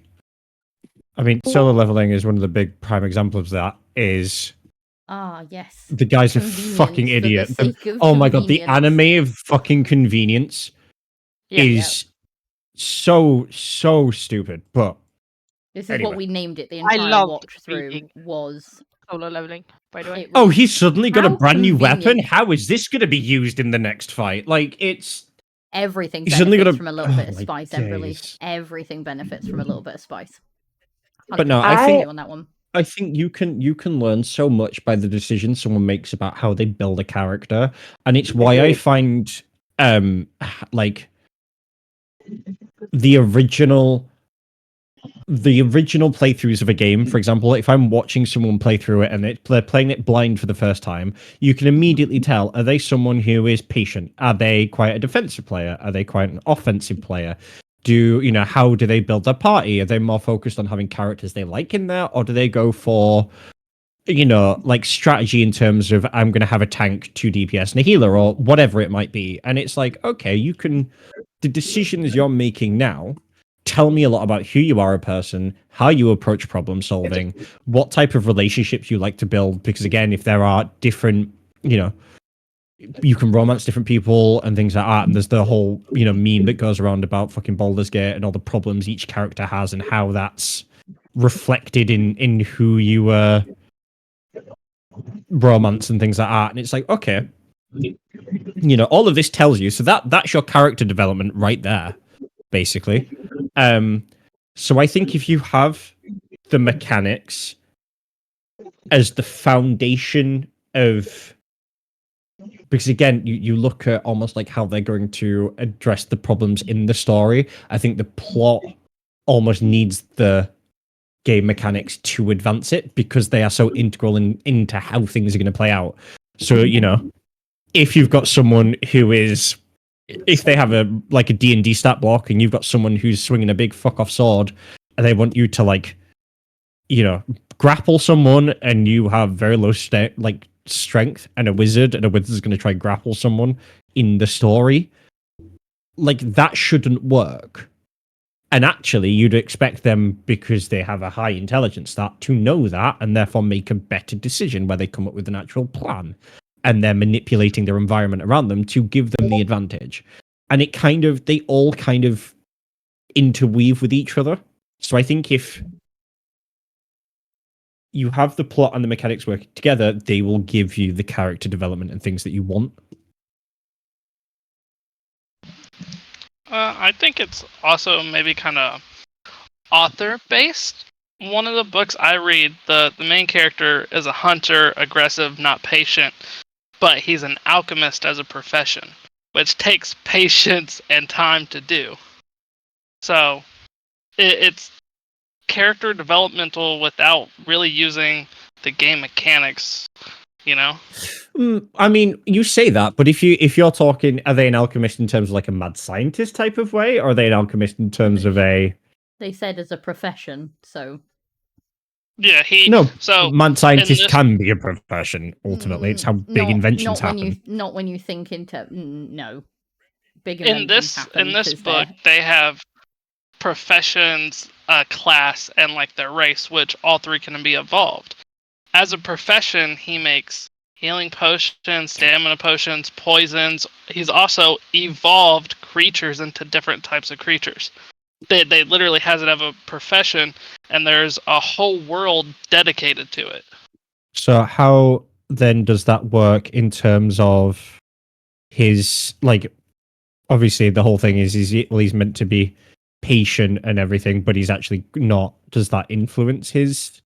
I mean, solo leveling is one of the big prime examples of that. Is Yes. the guy's a fucking idiot? Oh my god, the anime of fucking convenience is so stupid. But this is what we named it. The I entire loved watch through was solo leveling, by the way. Oh, he's suddenly got a brand new weapon? convenient. How is this going to be used in the next fight? Like, it's... Everything He's suddenly benefits got a- from a little Oh bit of my spice, Emberly. days. Everything benefits from a little bit of spice. But no, I think on that one. I think you can learn so much by the decisions someone makes about how they build a character, and it's why I find like the original playthroughs of a game, for example, if I'm watching someone play through it and they're playing it blind for the first time, you can immediately tell, are they someone who is patient? Are they quite a defensive player? Are they quite an offensive player? How do they build their party? Are they more focused on having characters they like in there, or do they go for, like strategy in terms of, I'm going to have a tank, 2 DPS and a healer, or whatever it might be? And it's like, okay, the decisions you're making now tell me a lot about who you are a person, how you approach problem solving, what type of relationships you like to build. Because again, if there are different, you can romance different people and things like that. And there's the whole, meme that goes around about fucking Baldur's Gate and all the problems each character has and how that's reflected in who you romance and things like that. And it's like, okay, all of this tells you. So that's your character development right there, basically. So I think if you have the mechanics as the foundation of, because again, you look at almost like how they're going to address the problems in the story. I think the plot almost needs the game mechanics to advance it, because they are so integral into how things are going to play out. So, if you've got someone who is, if they have a D&D stat block and you've got someone who's swinging a big fuck off sword and they want you to grapple someone, and you have very low strength, and a wizard is going to try and grapple someone in the story, that shouldn't work. And actually, you'd expect them, because they have a high intelligence stat, to know that and therefore make a better decision where they come up with an actual plan. And they're manipulating their environment around them to give them the advantage. And they all kind of interweave with each other. So I think if you have the plot and the mechanics working together, they will give you the character development and things that you want. I think it's also maybe kind of author-based. one of the books I read, the main character is a hunter, aggressive, not patient, but he's an alchemist as a profession, which takes patience and time to do. So it's character developmental without really using the game mechanics, you know? I mean, you say that, but if you're talking, are they an alchemist in terms of like a mad scientist type of way, or are they an alchemist in terms of a? They said as a profession, so. Yeah, mad scientist can be a profession. Ultimately, it's how big inventions happen. Not when you think into no. Big inventions happen in this book, they have professions, class, and like their race, which all three can be evolved. As a profession, he makes healing potions, stamina potions, poisons. He's also evolved creatures into different types of creatures. They literally has it as a profession, and there's a whole world dedicated to it. So how then does that work in terms of his, like, obviously the whole thing is he's meant to be patient and everything, but he's actually not. Does that influence his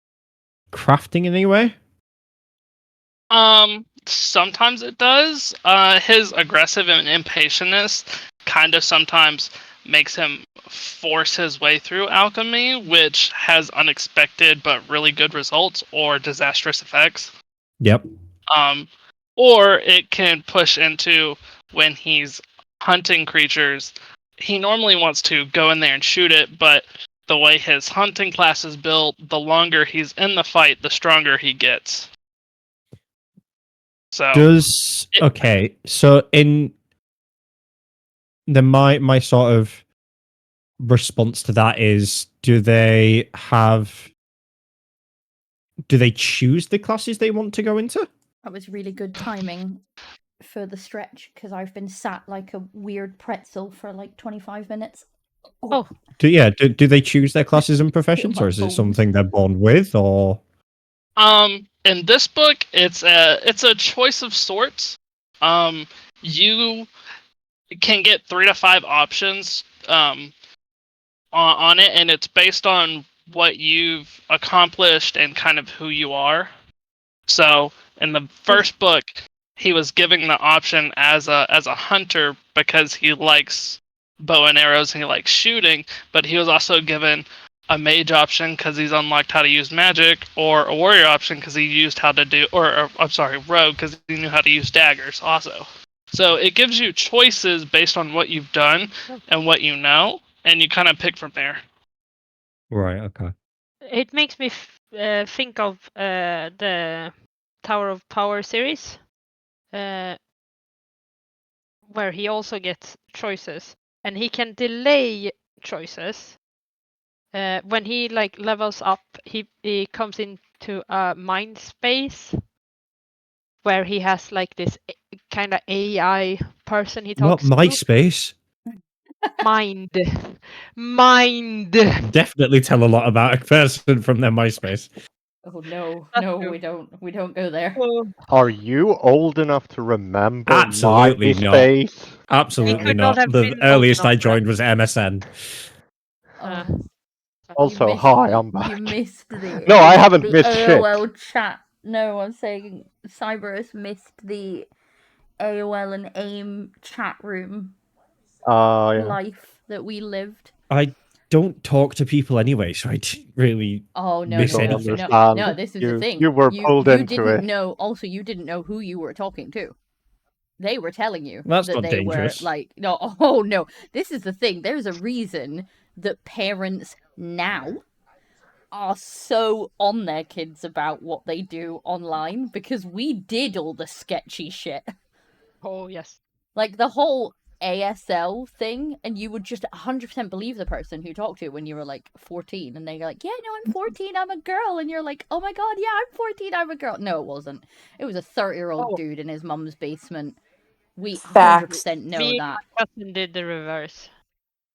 crafting in any way? Sometimes it does. His aggressive and impatientness kind of sometimes makes him force his way through alchemy, which has unexpected but really good results or disastrous effects. Yep. Or it can push into when he's hunting creatures. He normally wants to go in there and shoot it, but the way his hunting class is built, the longer he's in the fight, the stronger he gets. So so in the my sort of response to that is, do they choose the classes they want to go into? That was really good timing for the stretch, because I've been sat like a weird pretzel for like 25 minutes. Do they choose their classes and professions, or is it something they're born with, or? In this book, it's a choice of sorts. You can get 3 to 5 options on it, and it's based on what you've accomplished and kind of who you are. So in the first book, he was giving the option as a hunter because he likes bow and arrows and he likes shooting, but he was also given a mage option because he's unlocked how to use magic, or a warrior option because he used how to do, or I'm sorry, rogue because he knew how to use daggers also. So it gives you choices based on what you've done and what you know, and you kind of pick from there. Right. Okay. It makes me think of the Tower of Power series, where he also gets choices, and he can delay choices. When he like levels up, he comes into a mind space where he has like this kind of AI person he talks to. MySpace? Mind. Definitely tell a lot about a person from their MySpace. Oh no, we don't go there. Are you old enough to remember Absolutely MySpace? not. Absolutely not. The earliest I joined was MSN. Also, hi, I'm back. You missed the. No, I haven't missed AOL shit. chat. No, I'm saying Cyberus missed the AOL and AIM chat room life that we lived. I don't talk to people anyway, so I didn't really miss anything. No, this is the thing. You were pulled into it. No, also you didn't know who you were talking to. They were telling you that's that not they dangerous. were like, no, oh no. This is the thing. There's a reason that parents now are so on their kids about what they do online, because we did all the sketchy shit. Oh, yes. Like the whole ASL thing, and you would just 100% believe the person who talked to you when you were like 14, and they're like, yeah, no, I'm 14, I'm a girl, and you're like, oh my god, yeah, I'm 14, I'm a girl. No, it wasn't. It was a 30-year-old dude in his mum's basement. We 100% know Me that. and my cousin did the reverse.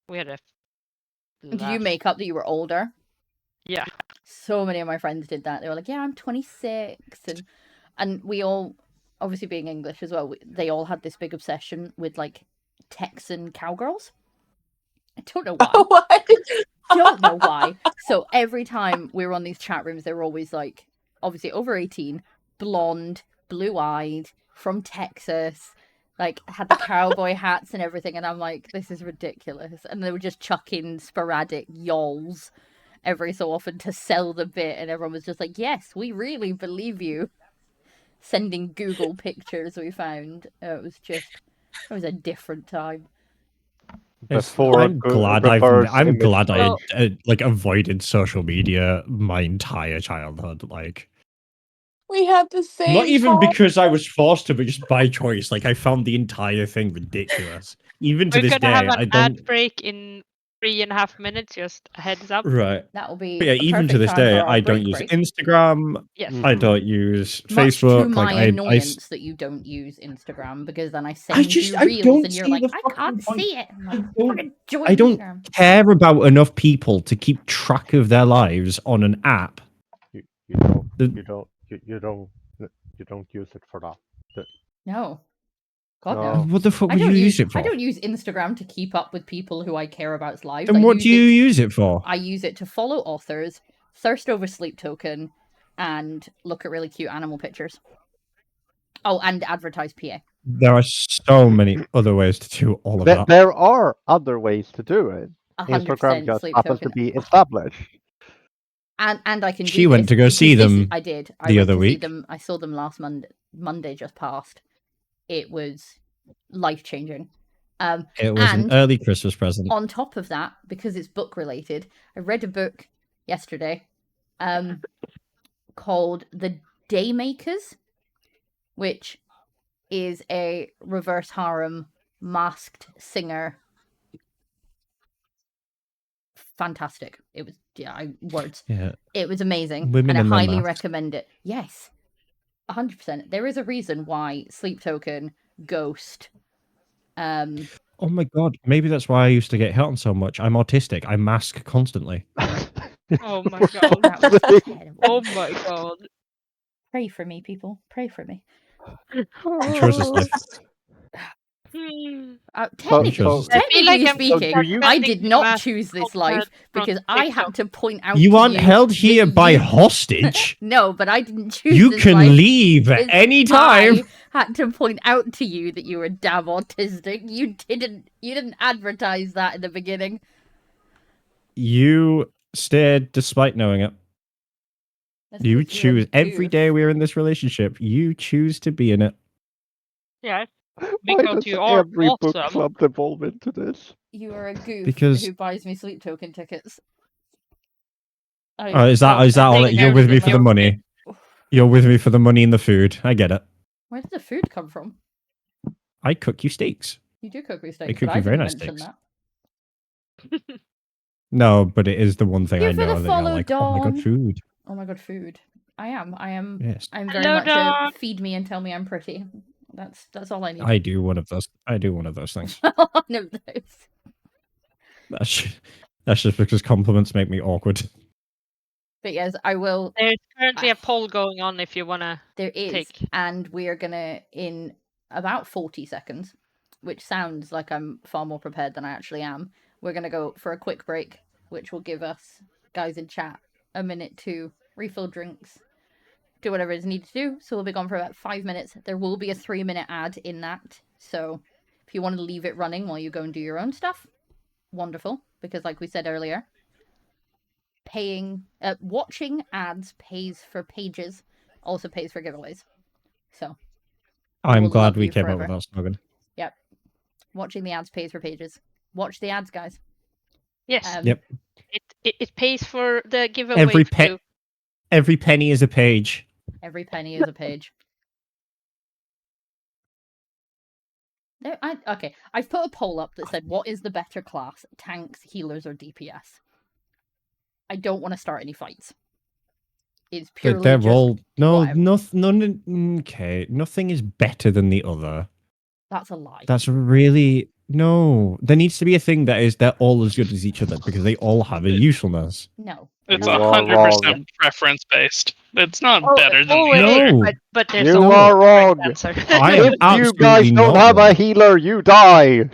We had a Did you make up that you were older? Yeah. So many of my friends did that. They were like, yeah, I'm 26, and we all, obviously being English as well, they all had this big obsession with like Texan cowgirls. I don't know why. What? don't know why. So every time we were on these chat rooms, they were always like, obviously over 18, blonde, blue-eyed, from Texas, like had the cowboy hats and everything. And I'm like, this is ridiculous. And they were just chucking sporadic yols every so often to sell the bit. And everyone was just like, yes, we really believe you. Sending Google pictures we found. It was a different time. I'm glad I like avoided social media my entire childhood. Like, We had the same. not even thought. because I was forced to, but just by choice. Like, I found the entire thing ridiculous. Even to We're this gonna day, have an I don't. ad break in 3.5 minutes. Just a heads up. Right. That'll be. But yeah, even to this day, I don't use Instagram. Yes. I don't use Much Facebook. to my like, annoyance that you don't use Instagram, because then I send you I reels don't and you're see like, the I can't fucking see it. I'm like, I don't Instagram. care about enough people to keep track of their lives on an app. You don't use it for that. No. God, No. no. What the fuck would you use it for? I don't use Instagram to keep up with people who I care about's lives. Then what do you use it for? I use it to follow authors, thirst over Sleep Token, and look at really cute animal pictures. Oh, and advertise PA. There are so many other ways to do all of that. There are other ways to do it. 100% Instagram just Sleep happens Token. to be established. And I can. She went to go see them. I did. The other week. I saw them last Monday just passed. It was life-changing. It was an early Christmas present. On top of that, because it's book related, I read a book yesterday called The Daymakers, which is a reverse harem masked singer. Fantastic. It was words. Yeah. It was amazing. Women and I highly masks. recommend it. Yes. 100%. There is a reason why Sleep Token, Ghost. Oh my god, maybe that's why I used to get hit on so much. I'm autistic. I mask constantly. Oh my god. That was terrible. Oh my god. Pray for me, people. Pray for me. Choices life. Technically speaking, I did not choose this life because I had to point out. You aren't held here by hostage. No, but I didn't choose. You this can life leave at any time. I had to point out to you that you were damn autistic. You didn't advertise that in the beginning. You stayed despite knowing it. You choose every day we're in this relationship. You choose to be in it. Yeah. Why does every book club devolve into this? You are a goof Because who buys me Sleep Token tickets. Is that all? You're with me for the money. You're with me for the money and the food. I get it. Where did the food come from? I cook you steaks. You do cook me steaks. I cook but you I very didn't nice mention steaks. That. No, but it is the one thing Here I for know the that you're follow, like, oh my god, Dawn. food. Oh my god, food. I am. Yes. I'm very Hello, much Dawn. a feed me and tell me I'm pretty. That's all I need. I do one of those things. One of those. That's just because compliments make me awkward. But yes, I will. There's currently a poll going on if you wanna. There is, take. and we are gonna in about 40 seconds, which sounds like I'm far more prepared than I actually am. We're gonna go for a quick break, which will give us guys in chat a minute to refill drinks, do whatever is needed to do. So we'll be gone for about 5 minutes. There will be a 3-minute ad in that. So if you want to leave it running while you go and do your own stuff, wonderful. Because like we said earlier, watching ads pays for pages, also pays for giveaways. So I'm glad we came up with that slogan. Yep. Watching the ads pays for pages. Watch the ads, guys. Yes. Yep. It pays for the giveaway. Every penny is a page. Every penny is a page. Okay, I've put a poll up that said, what is the better class, tanks, healers, or DPS? I don't want to start any fights. It's purely They're just all whatever. Okay, nothing is better than the other. That's a lie. That's really no. There needs to be a thing they're all as good as each other because they all have a usefulness. No. It's 100% preference based. It's not better than no. But there's you are wrong. I am if you guys don't have a healer, you die.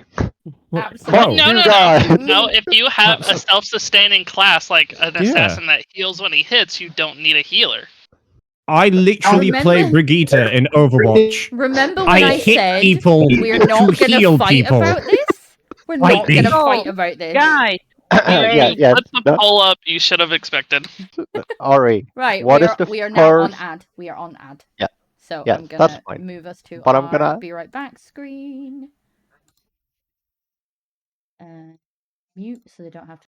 Absolutely. No, no, God. no. No, if you have a That's self-sustaining class like an Yeah. assassin that heals when he hits, you don't need a healer. I literally play Remember- Brigitte in Overwatch. Remember when I hit said people we're to not going to heal fight people. about this? We're Fight not going to me. fight about this. Guys, yeah, You put the no, poll up you should have expected. Ari, Right, what is the we are now on first? ad. We are on ad. Yeah, So yeah, I'm that's gonna fine. move us to But I'm our gonna be right back screen. Mute so they don't have to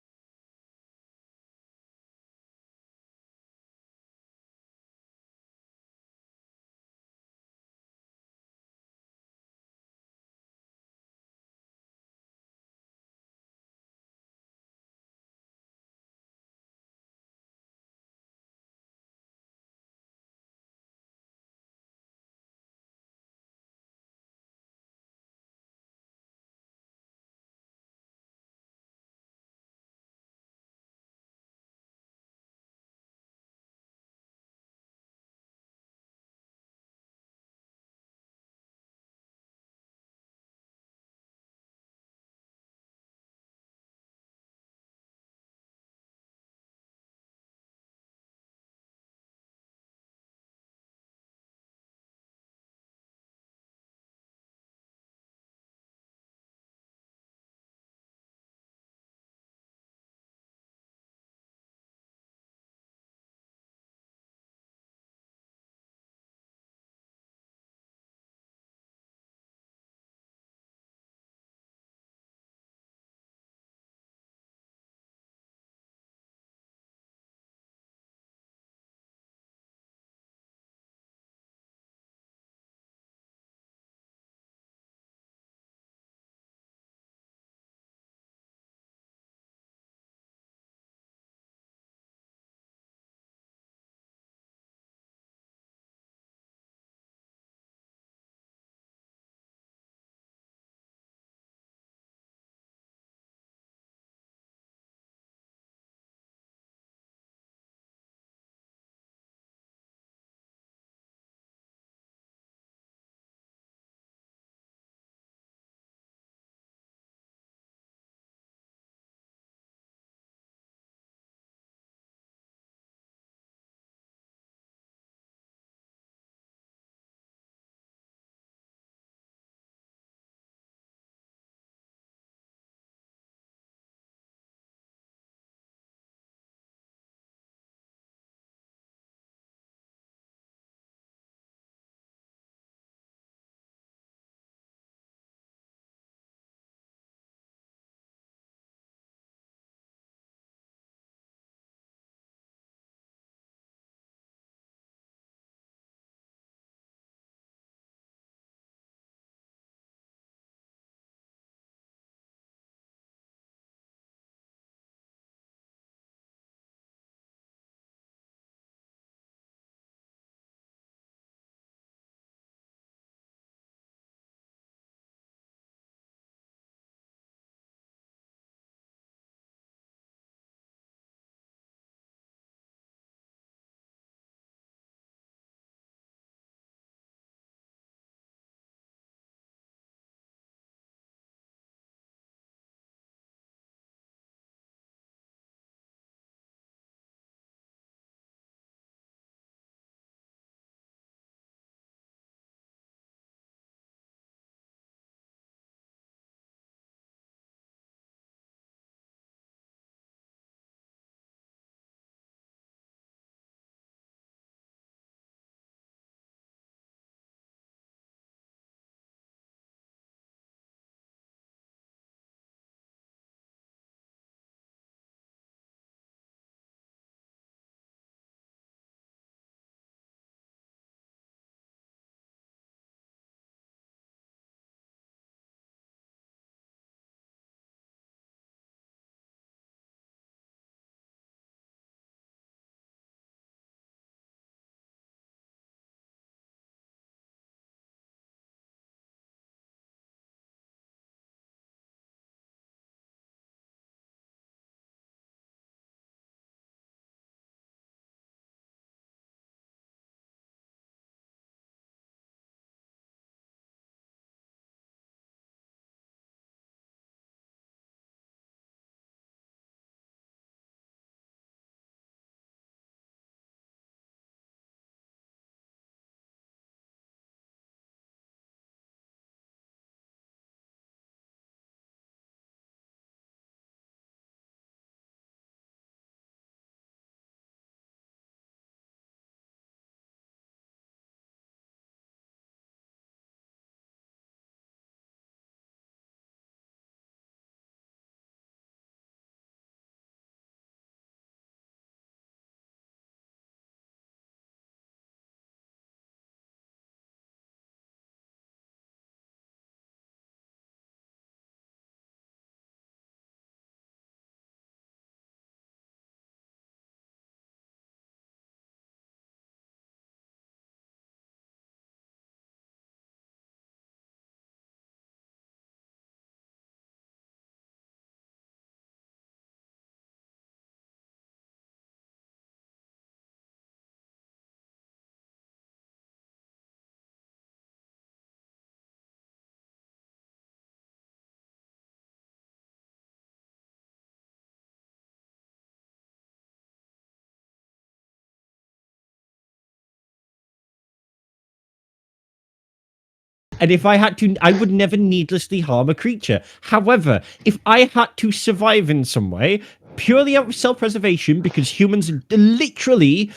And if I had to, I would never needlessly harm a creature. However, if I had to survive in some way, purely out of self-preservation, because humans are literally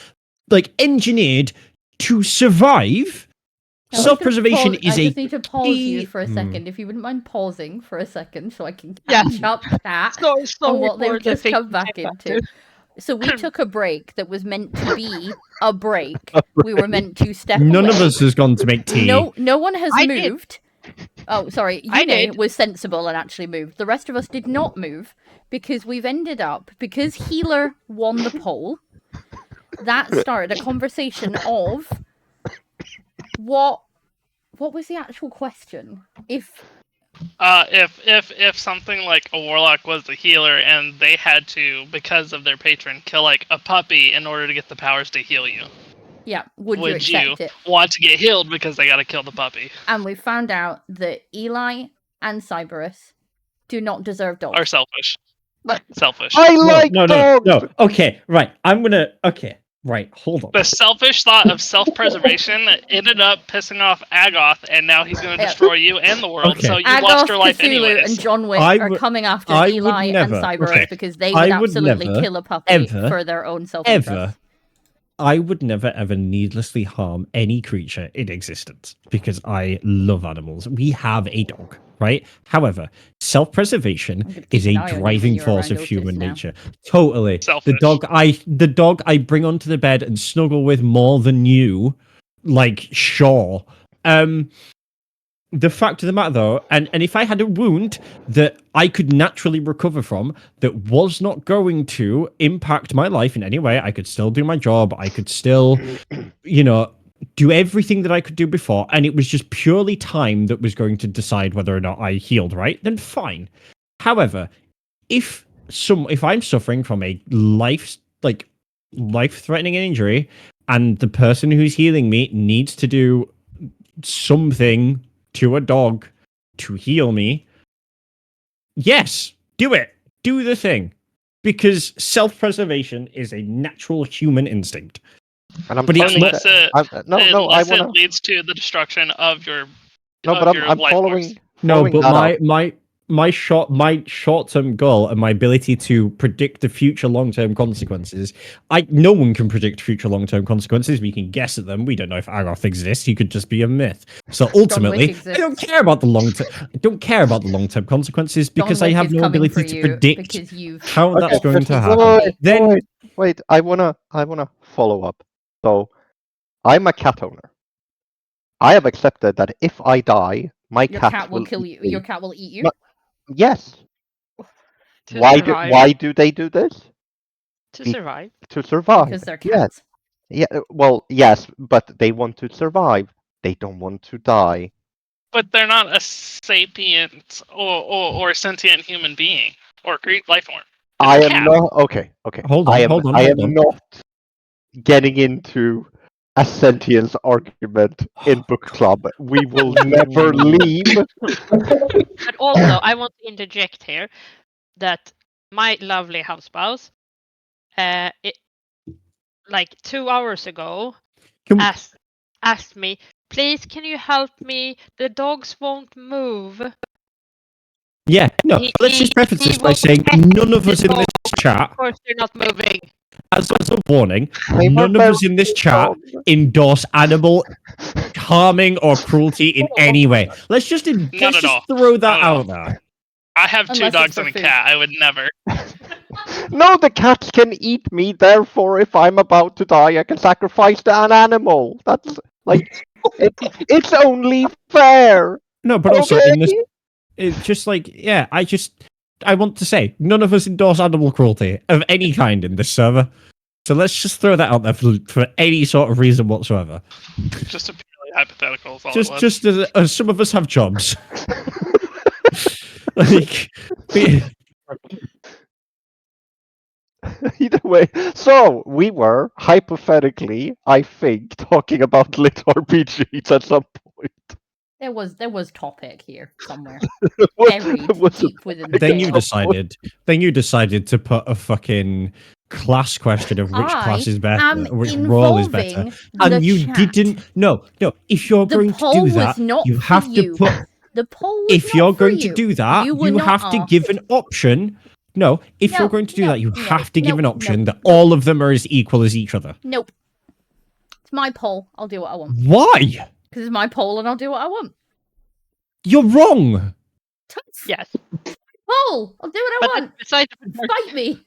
like engineered to survive, Now, self-preservation is I a just need to pause you key- for a second, if you wouldn't mind pausing for a second, so I can Yeah. catch up chat Sorry on what for they've the just thing come you back came into. So we took a break that was meant to be a break. We were meant to step None away. of us has gone to make tea. No one has I did. moved. Oh, sorry. I Yune did. was sensible and actually moved. The rest of us did not move because we've ended up, because Healer won the poll, that started a conversation of what was the actual question? If something like a warlock was the healer and they had to, because of their patron, kill like a puppy in order to get the powers to heal you, yeah, would you accept it? Want to get healed because they got to kill the puppy? And we found out that Eli and Cyberus do not deserve dogs. Are selfish. Selfish. I like no, dogs. No. Okay, right. Okay, right. Hold on. The selfish thought of self-preservation ended up pissing off Agoth, and now he's going to destroy you and the world. Okay. So you Agoth, lost your life Cthulhu, anyways. and John Wick I are would- coming after I would Eli never- and Cyberus okay. because they I would would absolutely never, kill a puppy ever, for their own self-interest. I would never ever needlessly harm any creature in existence because I love animals. We have a dog, right? However, self-preservation is a driving force of human nature. Totally. Selfish. The dog I bring onto the bed and snuggle with more than you, like, sure. The fact of the matter, though, and if I had a wound that I could naturally recover from that was not going to impact my life in any way, I could still do my job. I could still, do everything that I could do before. And it was just purely time that was going to decide whether or not I healed, right? Then fine. However, if I'm suffering from a life-threatening injury and the person who's healing me needs to do something to a dog to heal me, yes, do it. Do the thing. Because self-preservation is a natural human instinct. And I'm But it's telling Unless that- unless I wanna. it leads to the destruction of your No, but I'm life following. force. No, following but that up. my short-term goal and my ability to predict the future long-term consequences. No one can predict future long-term consequences. We can guess at them. We don't know if Agoth exists. He could just be a myth. So ultimately, I don't care about the long-term. I don't care about the long-term consequences because I have no ability to predict how that's going to happen. Wait, I wanna follow up. So, I'm a cat owner. I have accepted that if I die, my cat will kill you. Your cat will eat you. Yes. To Why do they do this? To survive. To survive. Because they're cats. Yeah. Well, yes, but they want to survive. They don't want to die. But they're not a sapient or sentient human being or Greek life form. I am not okay. Hold on. I am not getting into a sentience argument in book club. We will never leave. But also, I want to interject here that my lovely house spouse, like 2 hours ago, asked me, "Please, can you help me? The dogs won't move." Yeah, no. Let's just preface this by saying none of us in this chat. Of course, they're not moving. As a warning, none of us in this chat endorse animal harming or cruelty in any way. Let's just throw that out there. I have 2 dogs and a cat. I would never. No, the cats can eat me. Therefore, if I'm about to die, I can sacrifice an animal. That's like it's only fair. No, but also in this, it's just like I want to say none of us endorse animal cruelty of any kind in this server. So let's just throw that out there for any sort of reason whatsoever. Just a purely hypothetical. Just as some of us have jobs. Either way, so we were hypothetically, I think, talking about LitRPGs at some point. There was topic here somewhere. Then you decided to put a fucking class question of which class is better, am which role is better, involving and the you chat. didn't. No. If you're The going to poll do was that, not you for have you. to put. The poll was If not you're for going you. to do that, You were you not have to give asked. an option. No, if you're going to do that, you have to give an option that all of them are as equal as each other. Nope. It's my poll. I'll do what I want. Why? Because it's my poll and I'll do what I want. You're wrong. Yes. Poll! I'll do what I want. Besides, Fight me.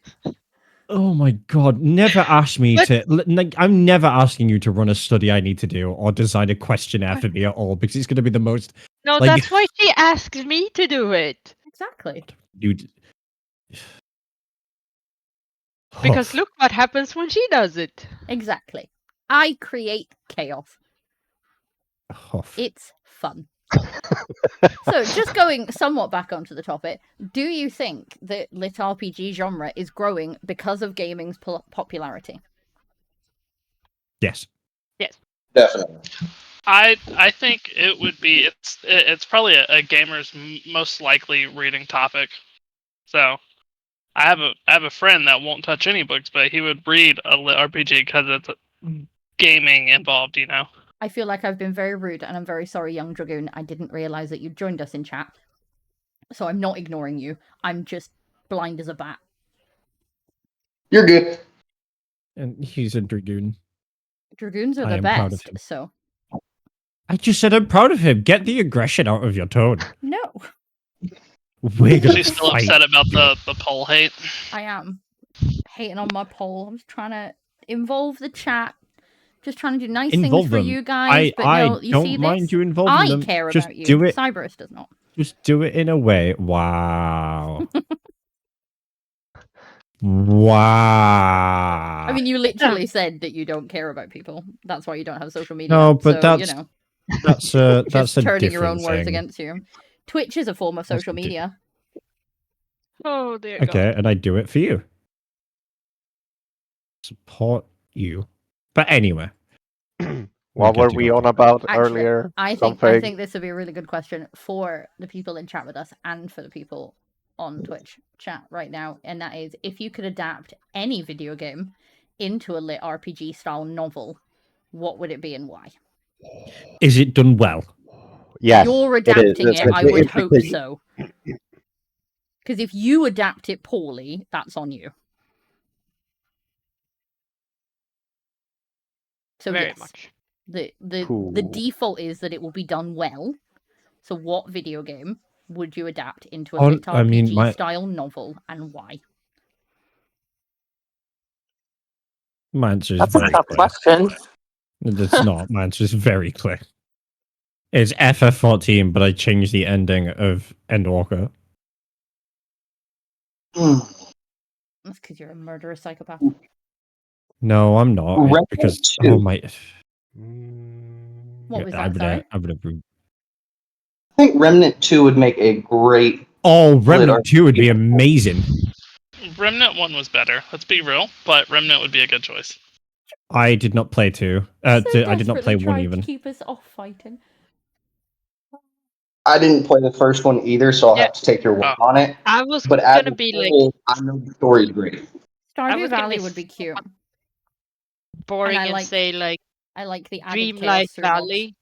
Oh my god, never ask me to. Like, I'm never asking you to run a study I need to do or design a questionnaire for me at all because it's going to be the most. No, like, that's why she asked me to do it. Exactly. Dude. Because look what happens when she does it. Exactly. I create chaos. Huff. It's fun. So, just going somewhat back onto the topic, do you think the LitRPG genre is growing because of gaming's popularity? Yes. Yes. Definitely. I think it would be it's probably a gamer's most likely reading topic. So I have a friend that won't touch any books, but he would read a LitRPG because it's gaming involved, you know. I feel like I've been very rude, and I'm very sorry, Young Dragoon. I didn't realize that you joined us in chat, so I'm not ignoring you. I'm just blind as a bat. You're good. And he's a dragoon. Dragoons are I the am proud of best, him. so. I just said I'm proud of him. Get the aggression out of your tone. No. We're gonna She's still fight upset about you. the poll hate. I am hating on my poll. I'm just trying to involve the chat. Just trying to do nice Involve things for them. you guys. But I no, you don't see mind this? you involving I them. care Just about you. do it. Cyberus does not. Just do it in a way. Wow. Wow. I mean, you literally said that you don't care about people. That's why you don't have social media. No, but so, that's you know, that's a just turning your different own words thing. against you. Twitch is a form of social media. Oh dear Okay, God. and I do it for you. Support you. But anyway. What were we on about Actually, earlier? I think this would be a really good question for the people in chat with us and for the people on Twitch chat right now, and that is, if you could adapt any video game into a LitRPG style novel, what would it be and why? Is it done well? Yes, You're adapting it. I would hope so. Because if you adapt it poorly, that's on you. So Very yes, much. the default is that it will be done well. So what video game would you adapt into a LitRPG style novel, and why? My answer is That's a tough question. It's not. My answer is very clear. It's FF14, but I changed the ending of Endwalker. That's because you're a murderous psychopath. No, I'm not. Remnant Because 2. oh my. What was that? Sorry. I think Remnant 2 would make a great. Oh, Remnant 2 would be amazing. Remnant 1 was better. Let's be real, but Remnant would be a good choice. I did not play 2. I did not play 1 even. To keep us off fighting. I didn't play the first one either, so I'll have to take your word on it. I was But gonna be whole, I know the story's great. Stardew Valley would be cute. Boring and say like I like the added Dreamlight Valley.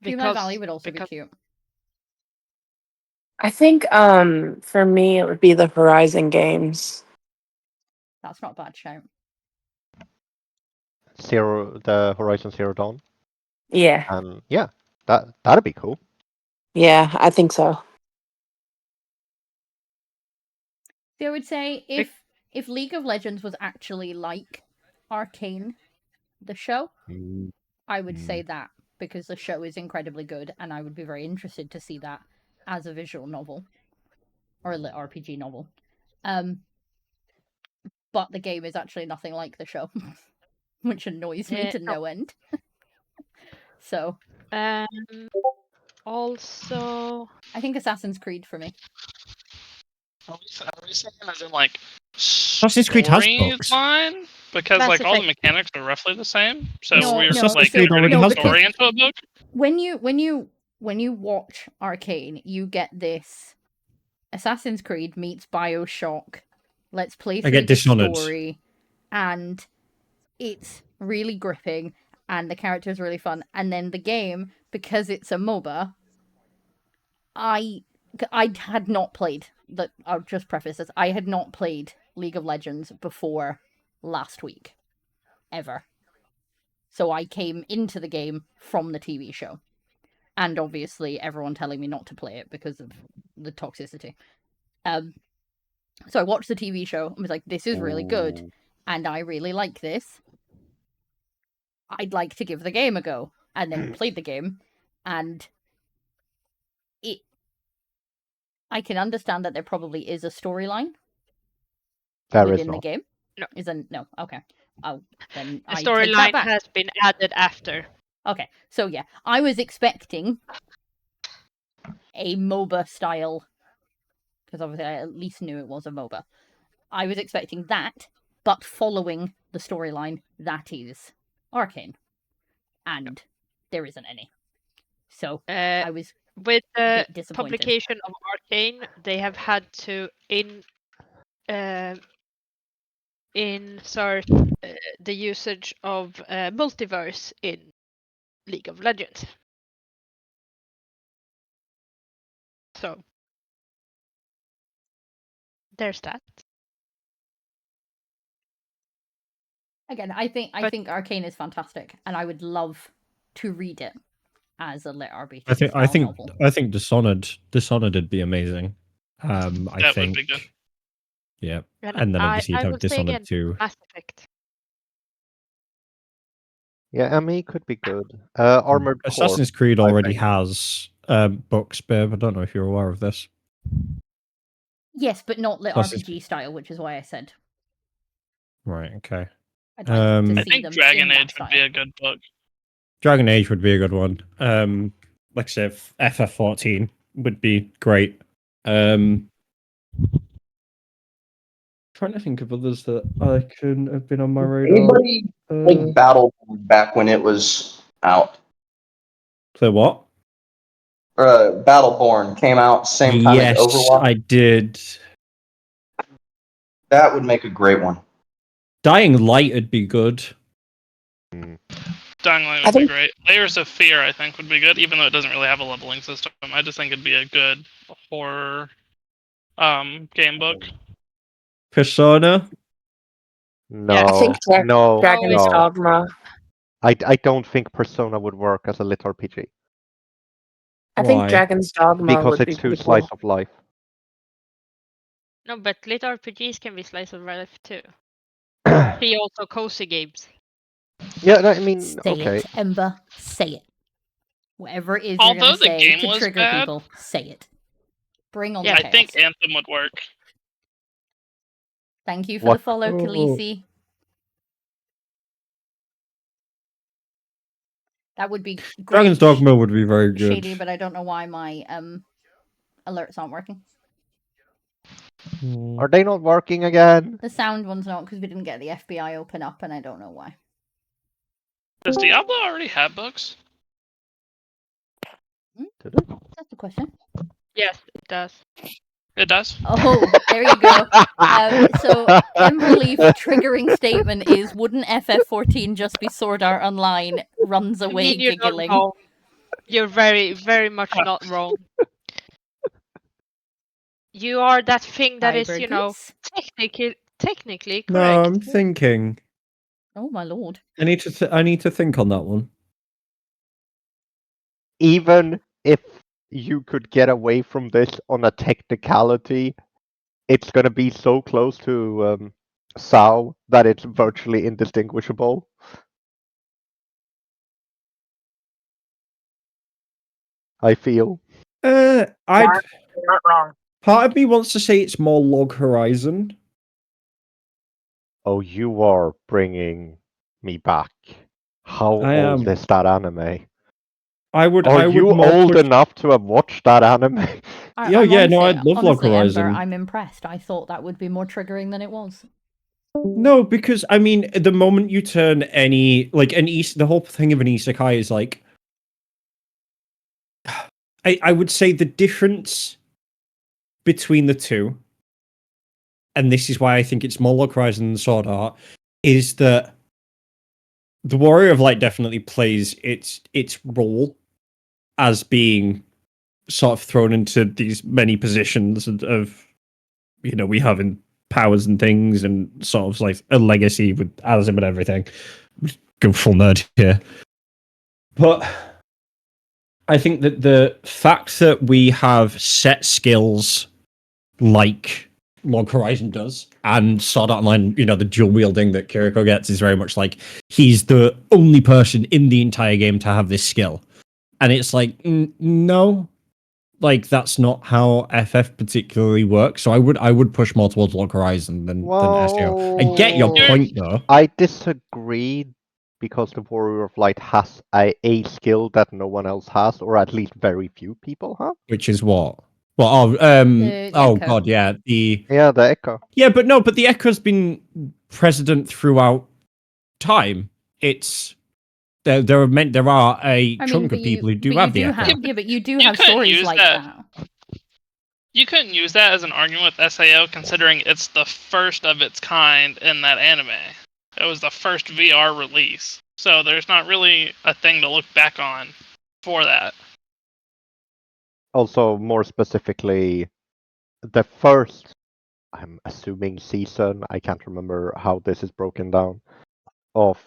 Dreamlight Valley would also be cute. I think for me it would be the Horizon games. That's not a bad shout. The Horizon Zero Dawn. Yeah. Yeah, that'd be cool. Yeah, I think so. So I would say if League of Legends was actually like Arcane, the show, I would say that, because the show is incredibly good, and I would be very interested to see that as a visual novel or a LitRPG novel. But the game is actually nothing like the show, which annoys me to no end. So, also, I think Assassin's Creed for me. Are we saying as in like Assassin's Creed has books. Line? Because like all the mechanics are roughly the same. So we're just like already has story into a book. When you watch Arcane, you get this Assassin's Creed meets BioShock let's play I through get the Dishonored. story, and it's really gripping, and the character's really fun. And then the game, because it's a MOBA, I had not played. I'll just preface this: I had not played League of Legends before last week, ever. So I came into the game from the TV show, and obviously everyone telling me not to play it because of the toxicity. So I watched the TV show and was like, "This is really good, and I really like this. I'd like to give the game a go." And then played the game, and I can understand that there probably is a storyline within the game. No. No? Okay. Oh, then The I take that storyline back. has been added after. Okay, so yeah, I was expecting a MOBA style, because obviously I at least knew it was a MOBA. I was expecting that, but following the storyline that is Arcane, and there isn't any. So I was with a the bit disappointed. publication of Arcane, they have had to insert the usage of multiverse in League of Legends. So there's that. Again, I think Arcane is fantastic, and I would love to read it as a LitRPG novel. I think Dishonored would be amazing. I That think would be good. Yeah, and then obviously you'd have Dishonored 2. Mass Effect. Yeah, ME could be good. Armored Core. Assassin's Creed already has books, babe. I don't know if you're aware of this. Yes, but not LitRPG style, which is why I said. Right. Okay. I'd like to see I think them Dragon in Age would be a good book. Dragon Age would be a good one. Like I said, FF14 would be great. Trying to think of others that I can have been on my radar. Anybody like Battleborn back when it was out? Play what? Battleborn came out same time as Overwatch. I did. That would make a great one. Dying Light would be good. Dying Light would be great. Layers of Fear, I think, would be good, even though it doesn't really have a leveling system. I just think it'd be a good horror game book. Persona? No, I think no, Dragon's no. Dogma. I don't think Persona would work as a lit RPG. I think Dragon's Dogma because would be it's too pretty slice cool. of life. No, but lit RPGs can be slice of life too. Be also cozy games. Yeah, I mean, Say okay. it, Ember. Say it. Whatever it is Although you're going to the say game to was trigger bad, people, say it. Bring on yeah, the I chaos. think Anthem would work. Thank you for the follow, Khaleesi. That would be great. Dragon's Dogma would be very good. Shady, but I don't know why my alerts aren't working. Are they not working again? The sound one's not, because we didn't get the FBI open up, and I don't know why. Does Diablo already have books? That's the question. Yes, it does. It does? Oh, there you go. So, Emberleaf triggering statement is, wouldn't FF14 just be Sword Art Online? Runs away you're giggling. not wrong. You're very, very much not wrong. You are that thing that is, technically correct. No, I'm thinking. Oh my lord! I need to think on that one. Even if you could get away from this on a technicality, it's gonna be so close to SAO that it's virtually indistinguishable. I feel. I'd. You're not wrong. Part of me wants to say it's more Log Horizon. Oh, you are bringing me back. How old is that anime? Are you old enough to have watched that anime? I love Log Horizon. Ember, I'm impressed. I thought that would be more triggering than it was. No, because I mean, the moment you turn the whole thing of an isekai is like, I would say the difference between the two and this is why I think it's more Log Horizon than Sword Art, is that the Warrior of Light definitely plays its role as being sort of thrown into these many positions of we have in powers and things, and sort of like a legacy with Azim and everything. Go full nerd here. But I think that the fact that we have set skills like Log Horizon does, and Sword Art Online, the dual wielding that Kiriko gets is very much like he's the only person in the entire game to have this skill. And it's like, no, like that's not how FF particularly works. So I would push more towards Log Horizon than SEO. I get your point though. I disagree, because the Warrior of Light has a skill that no one else has, or at least very few people have. Which is what? Well, The oh Echo. god, yeah, the Echo. Yeah, but the Echo's been precedent throughout time. It's there are a chunk of people who do have the Echo. But you do have stories like that. You couldn't use that as an argument with SAO, considering it's the first of its kind in that anime. It was the first VR release, so there's not really a thing to look back on for that. Also, more specifically, the first, I'm assuming, season, I can't remember how this is broken down, of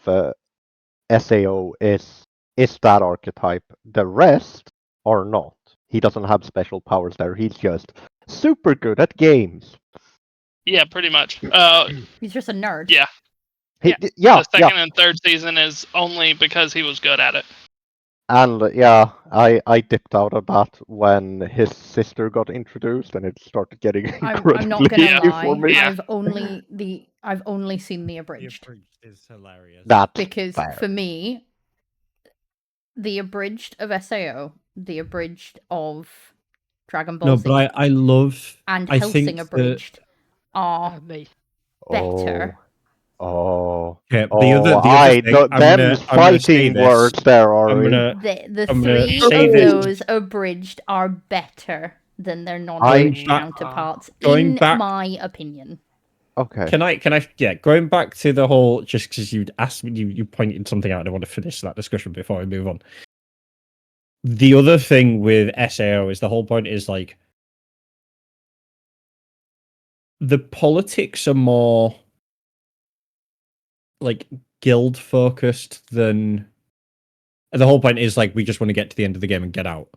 SAO is that archetype. The rest are not. He doesn't have special powers there. He's just super good at games. Yeah, pretty much. He's just a nerd. Yeah. The second and third season is only because he was good at it. And I dipped out of that when his sister got introduced, and it started getting incredibly I'm not gonna lie. for me. I've only seen the abridged. The abridged is hilarious. That's because fair. For me, the abridged of SAO, the abridged of Dragon Ball Z, but I love and I Hellsing think abridged are better. Yeah, the other thing, them fighting words there are. The three of those abridged are better than their non-abridged counterparts, in my opinion. Okay. Can I? Going back to the whole, just because you asked me, you pointed something out, and I want to finish that discussion before I move on. The other thing with SAO is the whole point is like the politics are more like guild focused than, and the whole point is like we just want to get to the end of the game and get out.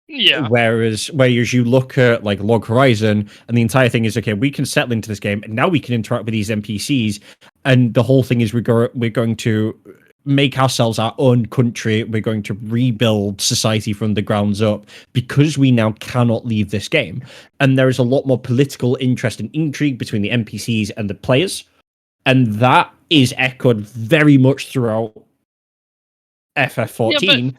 Yeah. Whereas you look at like Log Horizon, and the entire thing is, okay, we can settle into this game, and now we can interact with these NPCs, and the whole thing is we're going to make ourselves our own country. We're going to rebuild society from the grounds up because we now cannot leave this game. And there is a lot more political interest and intrigue between the NPCs and the players, and that is echoed very much throughout FF14.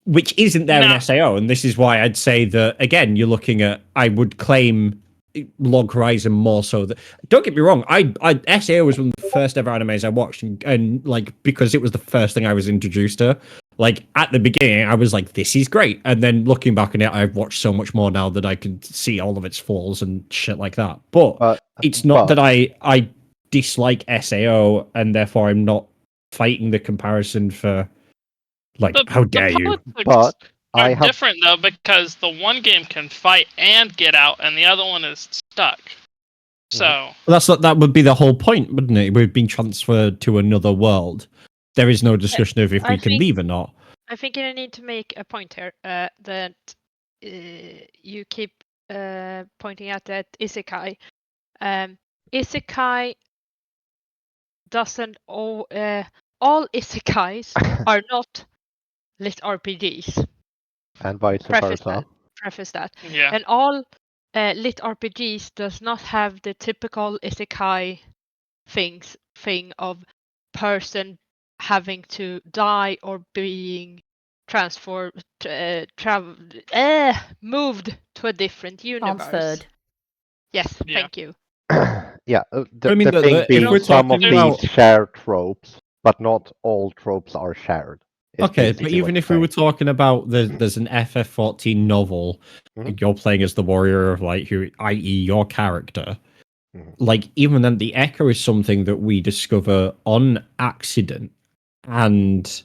Which isn't there in SAO, and this is why I'd say that, again, you're looking at, I would claim Log Horizon more so. That, don't get me wrong, SAO was one of the first ever animes I watched, and like, because it was the first thing I was introduced to. Like, at the beginning, I was like, this is great, and then looking back on it, I've watched so much more now that I can see all of its flaws and shit like that. But it's not that I dislike SAO, and therefore I'm not fighting the comparison for... Like, how dare you? But are different though, because the one game can fight and get out, and the other one is stuck. So that would be the whole point, wouldn't it? We've been transferred to another world. There is no discussion of if we can leave or not. I think you need to make a point here that you keep pointing out that isekai. Isekai doesn't all isekais are not LitRPGs. And vice versa. Preface that. Yeah. And all LitRPGs does not have the typical isekai thing of person having to die or being transformed, moved to a different universe. Transferred. Yes, thank you. The thing being, some of these share tropes, but not all tropes are shared. Okay, but even if we were talking about there's an FF14 novel, you're playing as the warrior of light, who, i.e., your character. Like, even then, the Echo is something that we discover on accident, and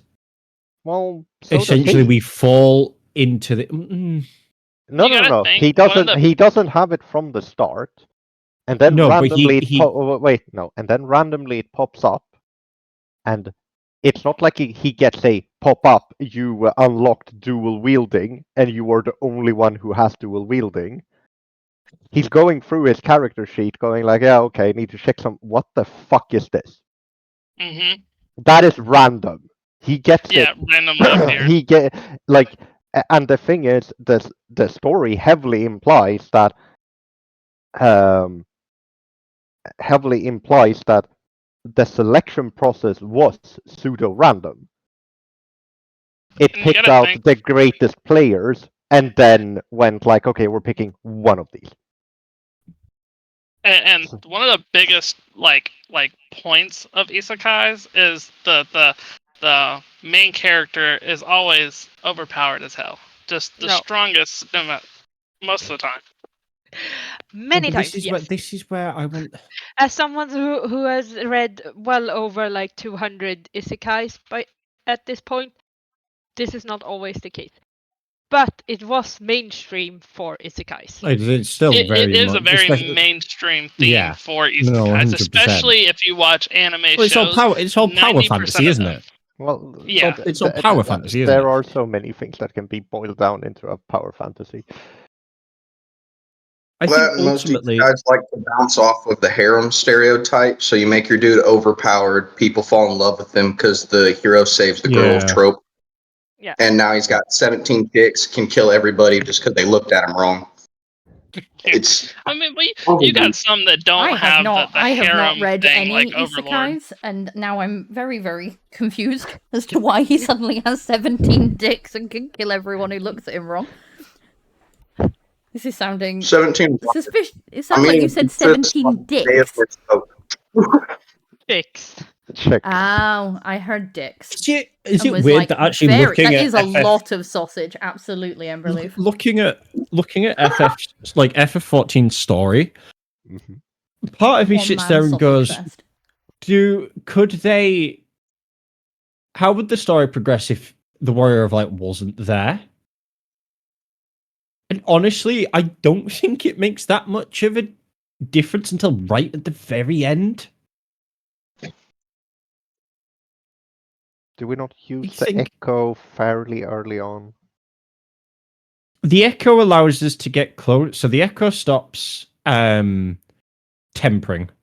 essentially we fall into the. No. He doesn't have it from the start, and then randomly and then randomly it pops up, and it's not like he gets a pop up. You unlocked dual wielding, and you are the only one who has dual wielding. He's going through his character sheet, going like, "Yeah, okay, I need to check some. What the fuck is this?" That is random. He gets it. Randomly appeared. He get like, and the thing is, the story heavily implies that the selection process was pseudo random. It picked out the greatest players and then went like, okay, we're picking one of these. And one of the biggest like points of isekais is the main character is always overpowered as hell. Just the strongest most of the time. Many times. This is where I want. As someone who has read well over like 200 isekais at this point, this is not always the case. But it was mainstream for isekais. It's still it is a very mainstream theme for isekais, especially if you watch anime shows. It's all power fantasy, isn't it? Well, it's all power fantasy, isn't it? There are so many things that can be boiled down into a power fantasy. I think ultimately, most guys like to bounce off of the harem stereotype. So you make your dude overpowered, people fall in love with him because the hero saves the girl trope. Yeah. And now he's got 17 chicks, can kill everybody just because they looked at him wrong. It's. I mean, but you got some that don't have the I have harem not read thing, any like Overlord. isekais, and now I'm very, very confused as to why he suddenly has 17 dicks and can kill everyone who looks at him wrong. This is sounding 17 suspicious. It sounds like you said 17 dicks. Dicks. Oh, I heard dicks. Is it weird that actually looking that at is a FF lot of sausage? Absolutely, Emberleaf. Looking at FF like FF14 story, part of me sits there and goes, how would the story progress if the Warrior of Light wasn't there? And honestly, I don't think it makes that much of a difference until right at the very end. Do we not use the Echo fairly early on? The Echo allows us to get close. So the Echo stops tempering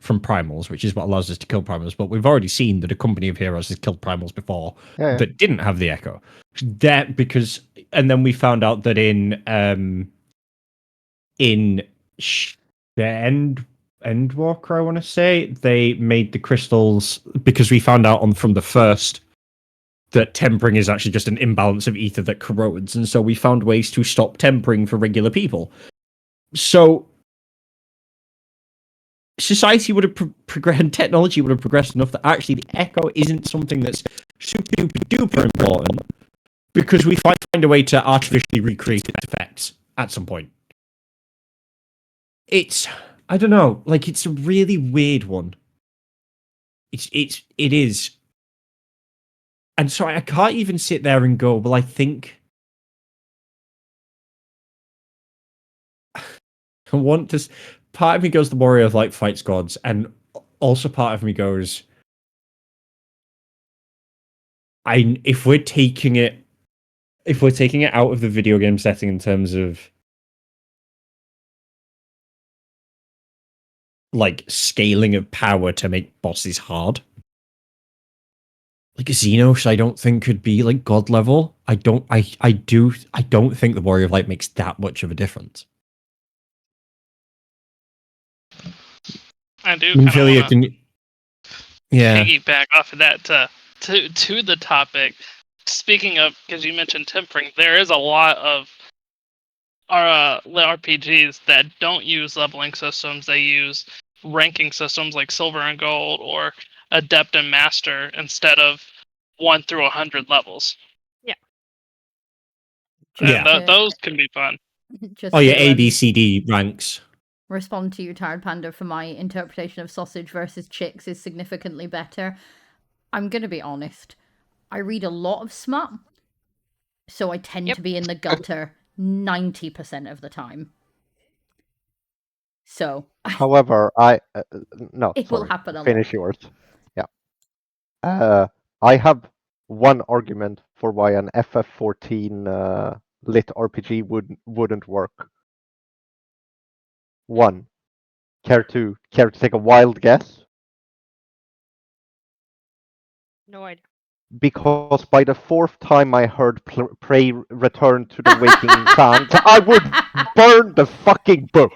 from primals, which is what allows us to kill primals. But we've already seen that a company of heroes has killed primals before that didn't have the Echo. And then we found out that in the Endwalker, I want to say, they made the crystals because we found out from the first that tempering is actually just an imbalance of ether that corrodes, and so we found ways to stop tempering for regular people. So society would have progressed, and technology would have progressed enough that actually the Echo isn't something that's super duper important, because we find a way to artificially recreate its effects at some point. I don't know, like, it's a really weird one. It is. And so I can't even sit there and go, well, I think I want to. Part of me goes, the Warrior of Light fights gods, and also part of me goes, if we're taking it out of the video game setting in terms of like scaling of power to make bosses hard, like Xenos, I don't think could be like god level. I don't think the Warrior of Light makes that much of a difference. I do kind of want to Yeah. piggyback off of that to the topic. Speaking of, because you mentioned tempering, there is a lot of our LitRPGs that don't use leveling systems. They use ranking systems like Silver and Gold or Adept and Master instead of 1 through 100 levels. And those can be fun. Oh yeah, A, B, C, D ranks. Respond to you, Tired Panda, for my interpretation of sausage versus chicks is significantly better. I'm going to be honest. I read a lot of smut, so I tend to be in the gutter 90% of the time. So. However, no, it sorry. will happen a Finish lot. yours. Yeah. I have one argument for why an FF14 lit RPG wouldn't work. One. Care to take a wild guess? No idea. Because by the fourth time I heard Prey return to the waking sands, I would burn the fucking book.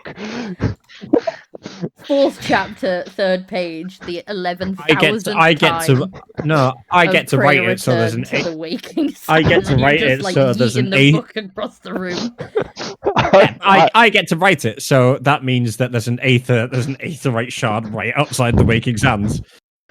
Fourth chapter, third page, the 11,000th I get to write it so there's an the waking sands. I get to write it so there's an the book across the room. I get to write it, so that means that there's an aetherite shard right outside the waking sands.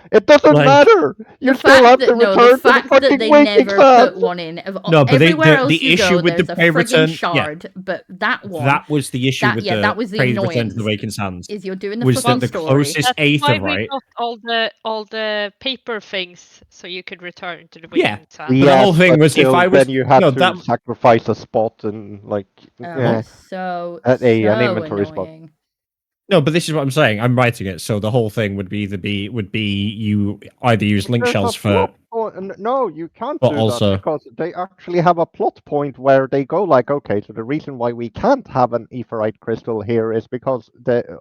It doesn't matter. You still have to return the fact to the fucking that they waking never sands. put one in. No, but everywhere else the you issue go, with the there's a Prey friggin' return shard. But that one, that was the issue with that was the Prey annoyance. return to the waking sands. Is you're doing the was fucking that the story. closest That's why we aetherite? got all the paper things so you could return to the waking sands. But the whole thing was still, if I was then you had to sacrifice a spot and like so an inventory annoying. spot. No, but this is what I'm saying. I'm writing it, so the whole thing would be you either use link shells for. No, you can't but do also, that because they actually have a plot point where they go like, okay, so the reason why we can't have an aetherite crystal here is because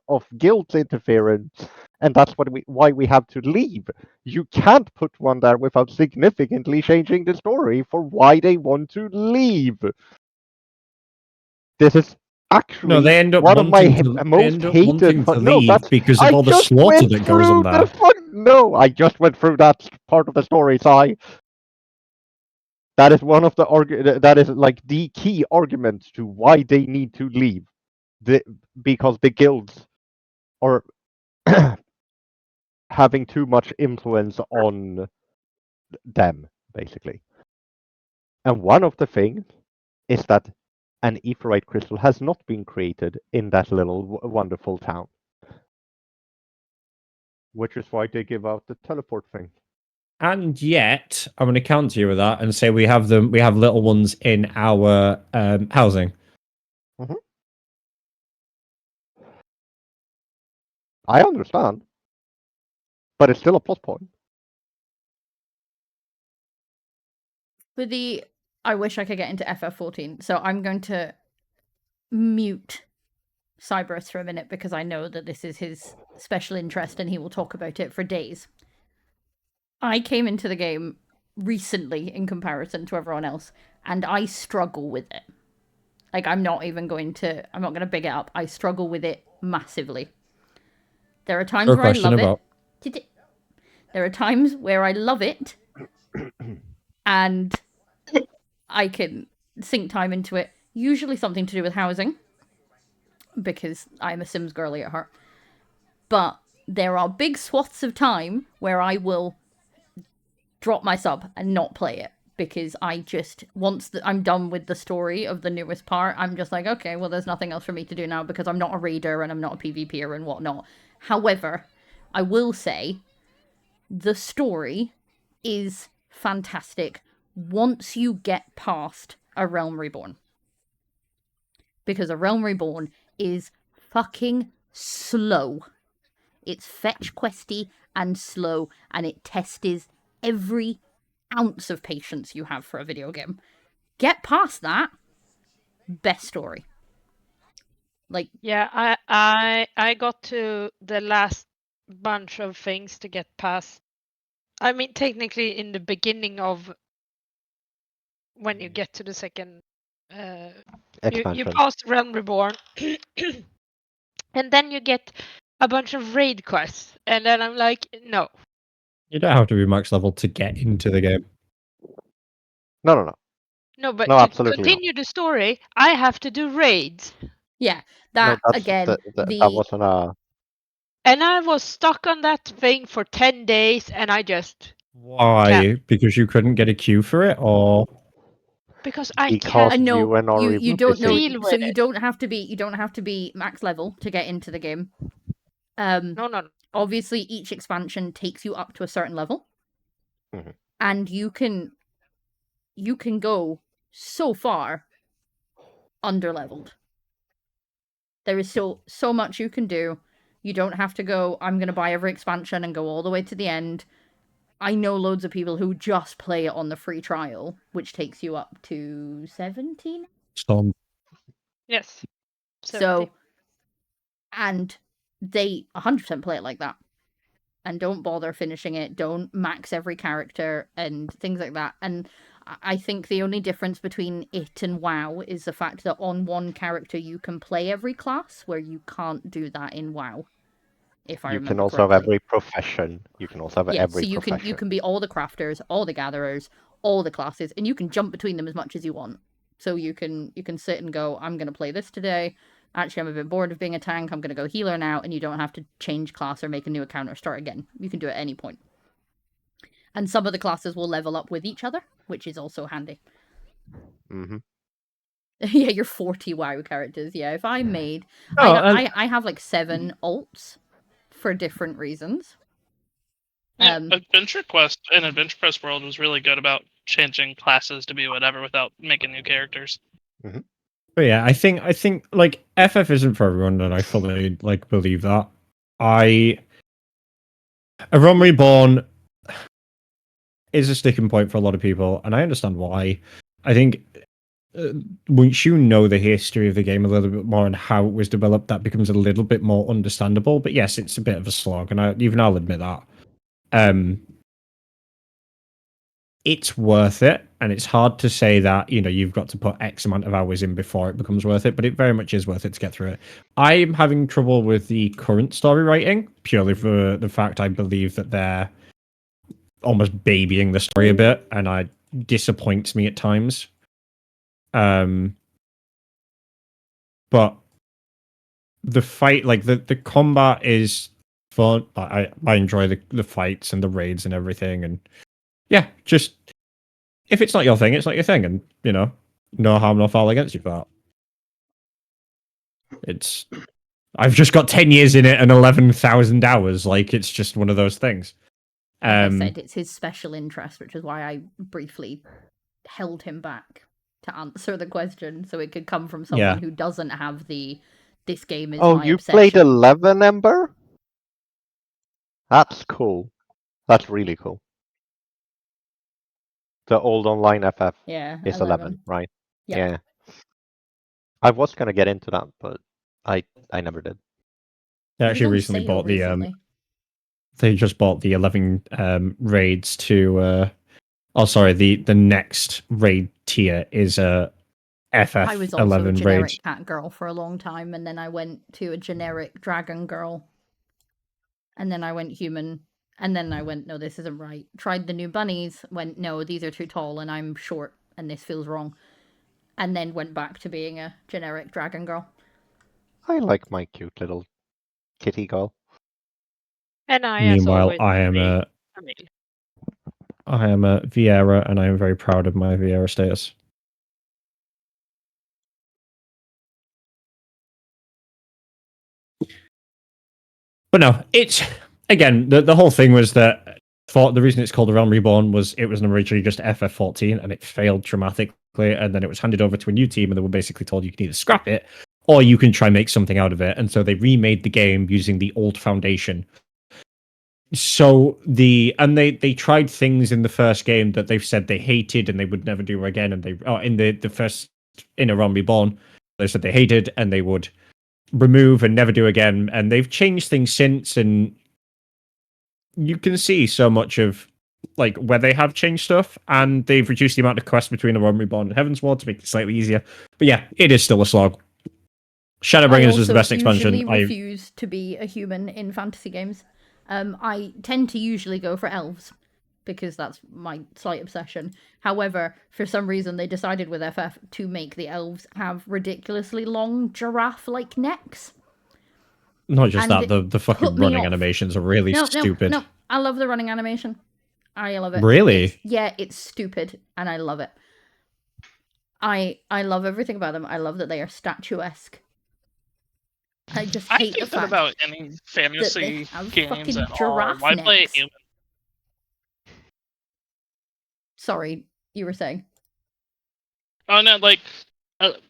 of guild interference, and that's why we have to leave. You can't put one there without significantly changing the story for why they want to leave. This is actually no, they end up one of my most hated. Because of all the slaughter that goes on there. No, I just went through that part of the story, Si. That is one of the that is like the key argument to why they need to leave, because the guilds are having too much influence on them, basically. And one of the things is that an aetherite crystal has not been created in that little wonderful town. Which is why they give out the teleport thing. And yet, I'm going to counter you with that and say we have little ones in our housing. Mm-hmm. I understand. But it's still a plus point. I wish I could get into FF14, so I'm going to mute Cyberus for a minute because I know that this is his special interest and he will talk about it for days. I came into the game recently in comparison to everyone else, and I struggle with it. Like, I'm not going to big it up. I struggle with it massively. There are times where I love it. There are times where I love it, and I can sink time into it. Usually something to do with housing, because I'm a Sims girly at heart. But there are big swaths of time where I will drop my sub and not play it, because I just, once I'm done with the story of the newest part, I'm just like, okay, well, there's nothing else for me to do now because I'm not a raider and I'm not a PvPer and whatnot. However, I will say the story is fantastic once you get past A Realm Reborn. Because A Realm Reborn is fucking slow. It's fetch questy and slow, and it tests every ounce of patience you have for a video game. Get past that, best story. Like, yeah, I got to the last bunch of things to get past. I mean, technically in the beginning of when you get to the second you pass Realm Reborn and then you get a bunch of raid quests, and then I'm like, no. You don't have to be max level to get into the game. No. No, but to continue the story, I have to do raids. Yeah, that wasn't a. And I was stuck on that thing for 10 days, and I just. Why? Because you couldn't get a queue for it, or? Because I Because can't. you and Ari you don't know. Deal with So you it. don't have to be max level to get into the game. No. Obviously, each expansion takes you up to a certain level, Mhm. and you can go so far under leveled. There is so much you can do. You don't have to go, I'm going to buy every expansion and go all the way to the end. I know loads of people who just play it on the free trial, which takes you up to 17. Yes. 70. So, and they 100% play it like that. And don't bother finishing it. Don't max every character and things like that. And I think the only difference between it and WoW is the fact that on one character you can play every class, where you can't do that in WoW. If I You remember can also correctly. have every profession. You can also have every so you profession. can be all the crafters, all the gatherers, all the classes, and you can jump between them as much as you want. So you can sit and go, I'm going to play this today. Actually, I'm a bit bored of being a tank. I'm going to go healer now, and you don't have to change class or make a new account or start again. You can do it at any point. And some of the classes will level up with each other, which is also handy. Mm-hmm. Yeah, your 40 WoW characters. Yeah, if I made... Oh, I have like 7 alts for different reasons. Yeah, Adventure Quest and Adventure Quest World was really good about changing classes to be whatever without making new characters. Mm-hmm. But yeah, I think like FF isn't for everyone, and I fully like believe that. A Realm Reborn is a sticking point for a lot of people, and I understand why. I think once you know the history of the game a little bit more and how it was developed, that becomes a little bit more understandable. But yes, it's a bit of a slog, and I'll admit that. It's worth it, and it's hard to say that you've got to put X amount of hours in before it becomes worth it, but it very much is worth it to get through it. I'm having trouble with the current story writing purely for the fact I believe that they're almost babying the story a bit, and it disappoints me at times. But the fight, like the combat is fun. I enjoy the fights and the raids and everything, and yeah, just if it's not your thing, it's not your thing, and no harm, no foul against you for that. I've just got 10 years in it and 11,000 hours. Like, it's just one of those things. Like I said, it's his special interest, which is why I briefly held him back to answer the question, so it could come from someone who doesn't have this game is my you obsession. played 11, Ember? That's cool. That's really cool. The old online FF is 11, right? Yep. Yeah. I was gonna get into that, but I never did. They actually recently bought they just bought the 11 raids to the next raid tier is a FF I was also 11 a generic raid. cat girl for a long time, and then I went to a generic dragon girl, and then I went human, and then I went, no, this isn't right. Tried the new bunnies, went, no, these are too tall, and I'm short, and this feels wrong. And then went back to being a generic dragon girl. I like my cute little kitty girl. And Meanwhile, I am a Vieira, and I am very proud of my Vieira status. But no, it's again the whole thing was that the reason it's called the Realm Reborn was it was originally just FF14 and it failed dramatically, and then it was handed over to a new team and they were basically told you can either scrap it or you can try and make something out of it, and so they remade the game using the old foundation. So they tried things in the first game that they've said they hated and they would never do again, and in the first in a Realm Reborn they said they hated and they would remove and never do again, and they've changed things since, and you can see so much of like where they have changed stuff, and they've reduced the amount of quests between the Realm Reborn and Heavensward to make it slightly easier. But yeah, it is still a slog. Shadowbringers was the best expansion. I refuse to be a human in fantasy games. I tend to usually go for elves because that's my slight obsession. However, for some reason they decided with FF to make the elves have ridiculously long giraffe-like necks. Not just that, the fucking running animations are really stupid. No, I love the running animation. I love it. Really? It's stupid, and I love it. I love everything about them. I love that they are statuesque. I just hate the think that fact about any that fantasy they have games fucking at all. giraffe Why play a necks. human? Sorry, you were saying? Oh no, like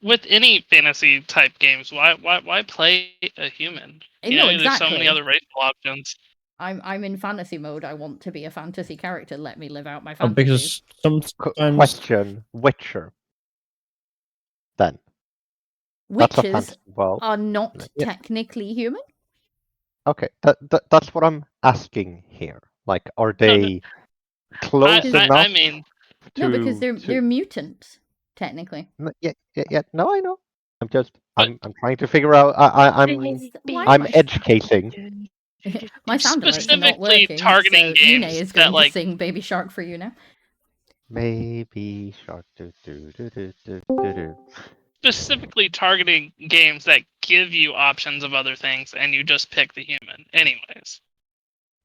with any fantasy type games, why play a human? You No, know, there's so many exactly. other racial options. I'm in fantasy mode. I want to be a fantasy character. Let me live out my Oh, fantasies. because sometimes Question: Witcher. Then that's a Witches fantasy world. are not Yeah. technically human. Okay, that's what I'm asking here. Like, are No, they close enough? I mean, No, because to they're mutants technically. yeah. No, I know. I'm just But- I'm trying to figure out. Why I'm am I edge casing. My sound alerts are not specifically working, targeting so Yune games is that going to like sing Baby Shark for you now. Maybe shark do. specifically targeting games that give you options of other things, and you just pick the human, anyways.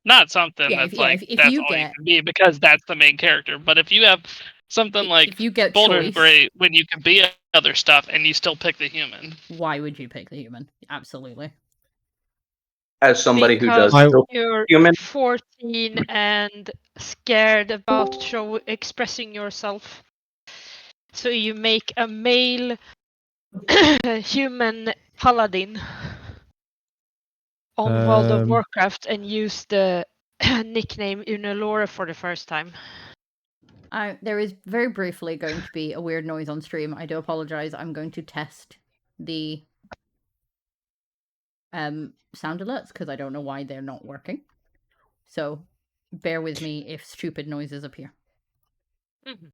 Not something Yeah, that's if that's you all you get can be because that's the main character. But if you have something like if you get Boulder's choice, Great, when you can be other stuff and you still pick the human. why would you pick the human? Absolutely. As somebody who does Because still you're human, 14 and scared about expressing yourself. So you make a male human paladin on World of Warcraft and use the nickname Unalore for the first time. There is very briefly going to be a weird noise on stream. I do apologize. I'm going to test the sound alerts because I don't know why they're not working. So bear with me if stupid noises appear. Mm-hmm.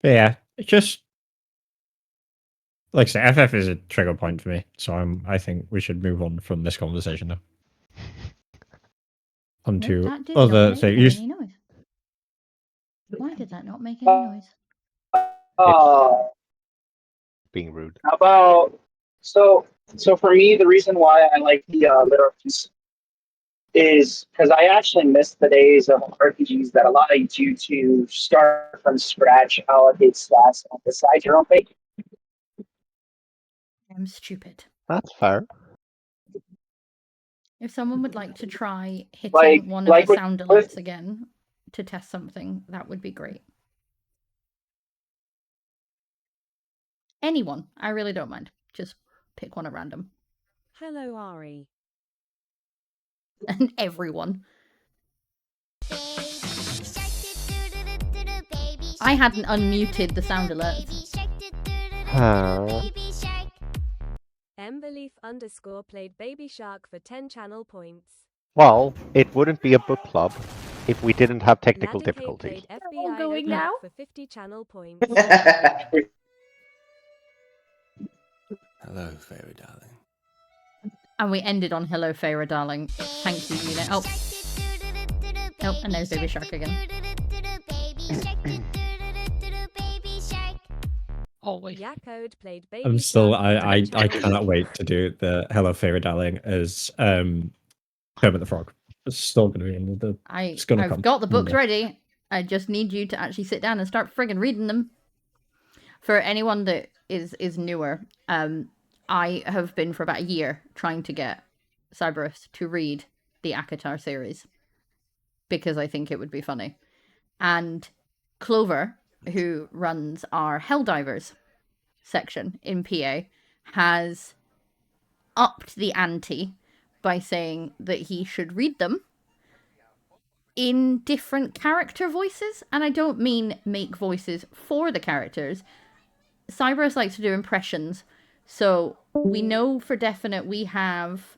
Yeah, it's just like I say, FF is a trigger point for me. So I think we should move on from this conversation now. Onto that did other not make things. any noise. Why did that not make any noise? Being rude. How about so for me, the reason why I like the LitRPGs is because I actually miss the days of RPGs that allowed you to start from scratch, allocate stats, and decide your own fate. I'm stupid. That's fair. If someone would like to try hitting one of the sound alerts again to test something, that would be great. Anyone. I really don't mind. Just pick one at random. Hello, Ari. And everyone. I hadn't unmuted the sound alerts. Emberleaf_ played Baby Shark for 10 channel points. Well, it wouldn't be a book club if we didn't have technical Nadike difficulties. played FBI going now? for 50 channel points. Hello, fairy darling. And we ended on Hello, Feyre, darling. Thank you, Unit. Oh. Oh, and there's Baby Shark again. Always. Yakode played Baby I'm still Shark for I 10 channel cannot wait to do the Hello Fairy Darling as Kermit the Frog. It's still gonna be in the I've come. got the books ready. I just need you to actually sit down and start friggin' reading them. For anyone that is newer, I have been for about a year trying to get Cyberus to read the ACOTAR series because I think it would be funny. And Clover, who runs our Helldivers section in PA, has upped the ante by saying that he should read them in different character voices. And I don't mean make voices for the characters. Cyberus likes to do impressions. So we know for definite we have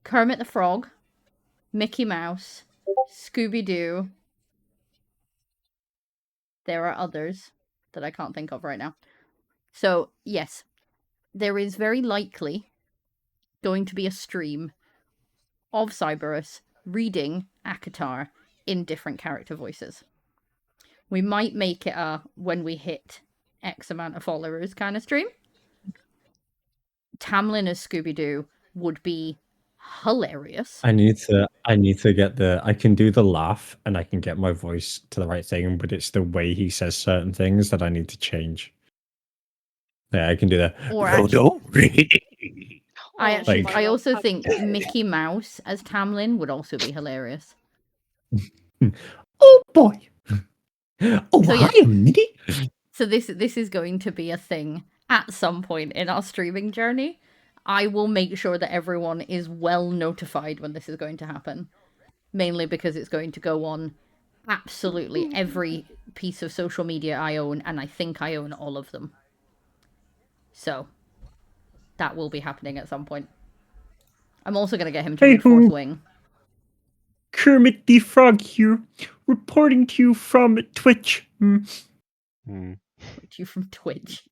Kermit the Frog, Mickey Mouse, Scooby-Doo. There are others that I can't think of right now. So, yes, there is very likely going to be a stream of Cyberus reading ACOTAR in different character voices. We might make it a when we hit X amount of followers kind of stream. Tamlin as Scooby-Doo would be hilarious. I need to get I can do the laugh and I can get my voice to the right thing, but it's the way he says certain things that I need to change. Yeah, I can do that. Or I also think Mickey Mouse as Tamlin would also be hilarious. Oh boy. Oh, So, yeah. hi, Minnie. So this is going to be a thing at some point in our streaming journey. I will make sure that everyone is well notified when this is going to happen. Mainly because it's going to go on absolutely every piece of social media I own, and I think I own all of them. So that will be happening at some point. I'm also going to get him to read Fourth Wing. Kermit the Frog here, reporting to you from Twitch. To you from Twitch.